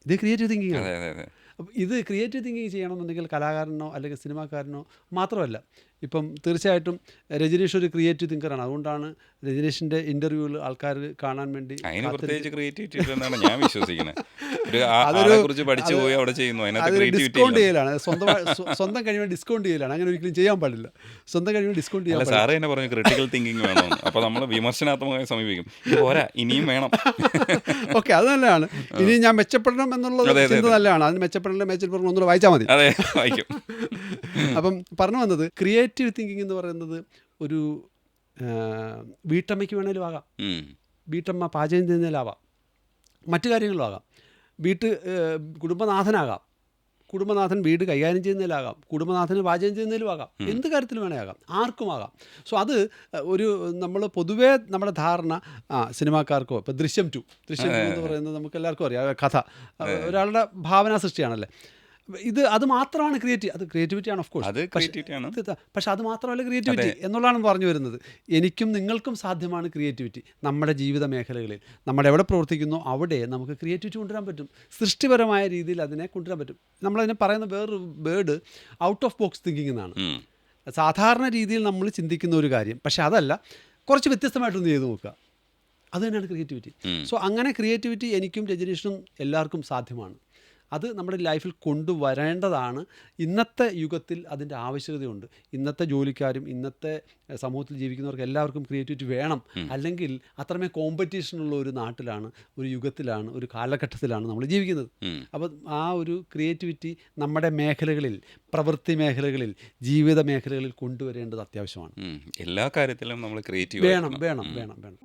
ഇത് ക്രിയേറ്റീവ് തിങ്കിങ് ആണ്. അതെ അതെ അതെ. അപ്പം ഇത് ക്രിയേറ്റീവ് തിങ്കിങ് ചെയ്യണമെന്നുണ്ടെങ്കിൽ കലാകാരനോ അല്ലെങ്കിൽ സിനിമാക്കാരനോ മാത്രമല്ല, ഇപ്പം തീർച്ചയായിട്ടും രജനീഷ് ഒരു ക്രിയേറ്റീവ് തിങ്കറാണ്. അതുകൊണ്ടാണ് രജനീഷിൻ്റെ ഇൻ്റർവ്യൂവിൽ ആൾക്കാർ കാണാൻ വേണ്ടി അതിന് പ്രത്യേകിച്ച് ക്രിയേറ്റിവിറ്റി ഇല്ലെന്നാണ് ഞാൻ വിശ്വസിക്കുന്നത്. ഒരു ആളെ കുറിച്ച് പഠിച്ചു പോയി അവിടെ ചെയ്യുന്നു, അതിനകത്ത് അതൊരു ക്രിയേറ്റിവിറ്റി ഡിസ്കൗണ്ട് ചെയ്യലാണ്, സ്വന്തം കഴിവിനെ ഡിസ്കൗണ്ട് ചെയ്യലാണ്. അങ്ങനെ ഒരിക്കലും ചെയ്യാൻ പാടില്ല. സ്വന്തം കഴിവിനെ ഡിസ്കൗണ്ട് ചെയ്യാൻ അല്ല. സാറ് തന്നെ പറഞ്ഞു ക്രിട്ടിക്കൽ തിങ്കിങ് വേണമെന്ന്. അപ്പോൾ നമ്മൾ വിമർശനാത്മകമായി സമീപിക്കും. ഇത് പോരാ, ഇനിയും വേണം. ഓക്കെ, അത് നല്ലതാണ്. ഇനി ഞാൻ മെച്ചപ്പെടണം എന്നുള്ളത് ചിന്ത നല്ലതാണ്. അതിന് മെച്ചപ്പെടണം ഒന്നുകൂടെ വായിച്ചാൽ മതി. അതെ, വായിക്കും. അപ്പം പറഞ്ഞു വന്നത് ക്രിയേറ്റീവ് തിങ്കിങ് എന്ന് പറയുന്നത് ഒരു വീട്ടമ്മയ്ക്ക് വേണേലും ആകാം, വീട്ടമ്മ പാചകം ചെയ്യുന്നതിലാവാം, മറ്റു കാര്യങ്ങളിലും ആകാം, കുടുംബനാഥനാകാം, കുടുംബനാഥൻ വീട് കൈകാര്യം ചെയ്യുന്നതിലാകാം, കുടുംബനാഥന് പാചകം ചെയ്യുന്നതിലും ആകാം, എന്ത് കാര്യത്തിൽ വേണേ ആകാം, ആർക്കും ആകാം. സോ അത് ഒരു നമ്മൾ പൊതുവേ നമ്മുടെ ധാരണ സിനിമാക്കാർക്കോ ഇപ്പോൾ ദൃശ്യം 2 എന്ന് പറയുന്നത് നമുക്ക് എല്ലാവർക്കും അറിയാം, കഥ ഒരാളുടെ ഭാവനാ സൃഷ്ടിയാണല്ലേ. അത് മാത്രമാണ് ക്രിയേറ്റിവിറ്റിയാണ് ഓഫ് കോഴ്സ്, പക്ഷെ അത് മാത്രമല്ല ക്രിയേറ്റിവിറ്റി എന്നുള്ളതാണ് പറഞ്ഞു വരുന്നത്. എനിക്കും നിങ്ങൾക്കും സാധ്യമാണ് ക്രിയേറ്റിവിറ്റി. നമ്മുടെ ജീവിത മേഖലകളിൽ നമ്മൾ എവിടെ പ്രവർത്തിക്കുന്നോ അവിടെ നമുക്ക് ക്രിയേറ്റിവിറ്റി കൊണ്ടുവരാൻ പറ്റും. സൃഷ്ടിപരമായ രീതിയിൽ അതിനെ കൊണ്ടുവരാൻ പറ്റും. നമ്മളതിനെ പറയുന്ന വേറൊരു word out of box thinking എന്നാണ്. സാധാരണ രീതിയിൽ നമ്മൾ ചിന്തിക്കുന്ന ഒരു കാര്യം, പക്ഷെ അതല്ല, കുറച്ച് വ്യത്യസ്തമായിട്ടൊന്ന് ചെയ്ത് നോക്കുക, അത് തന്നെയാണ് ക്രിയേറ്റിവിറ്റി. സോ അങ്ങനെ ക്രിയേറ്റിവിറ്റി എനിക്കും രജനീഷിനും എല്ലാവർക്കും സാധ്യമാണ്. അത് നമ്മുടെ ലൈഫിൽ കൊണ്ടുവരേണ്ടതാണ്. ഇന്നത്തെ യുഗത്തിൽ അതിൻ്റെ ആവശ്യകതയുണ്ട്. ഇന്നത്തെ ജോലിക്കാരും ഇന്നത്തെ സമൂഹത്തിൽ ജീവിക്കുന്നവർക്ക് എല്ലാവർക്കും ക്രിയേറ്റിവിറ്റി വേണം. അല്ലെങ്കിൽ അത്രമേ കോമ്പറ്റീഷനുള്ള ഒരു നാട്ടിലാണ്, ഒരു യുഗത്തിലാണ്, ഒരു കാലഘട്ടത്തിലാണ് നമ്മൾ ജീവിക്കുന്നത്. അപ്പം ആ ഒരു ക്രിയേറ്റിവിറ്റി നമ്മുടെ മേഖലകളിൽ, പ്രവൃത്തി മേഖലകളിൽ, ജീവിത മേഖലകളിൽ കൊണ്ടുവരേണ്ടത് അത്യാവശ്യമാണ്. എല്ലാ കാര്യത്തിലും നമ്മൾ ക്രിയേറ്റീവ് വേണം.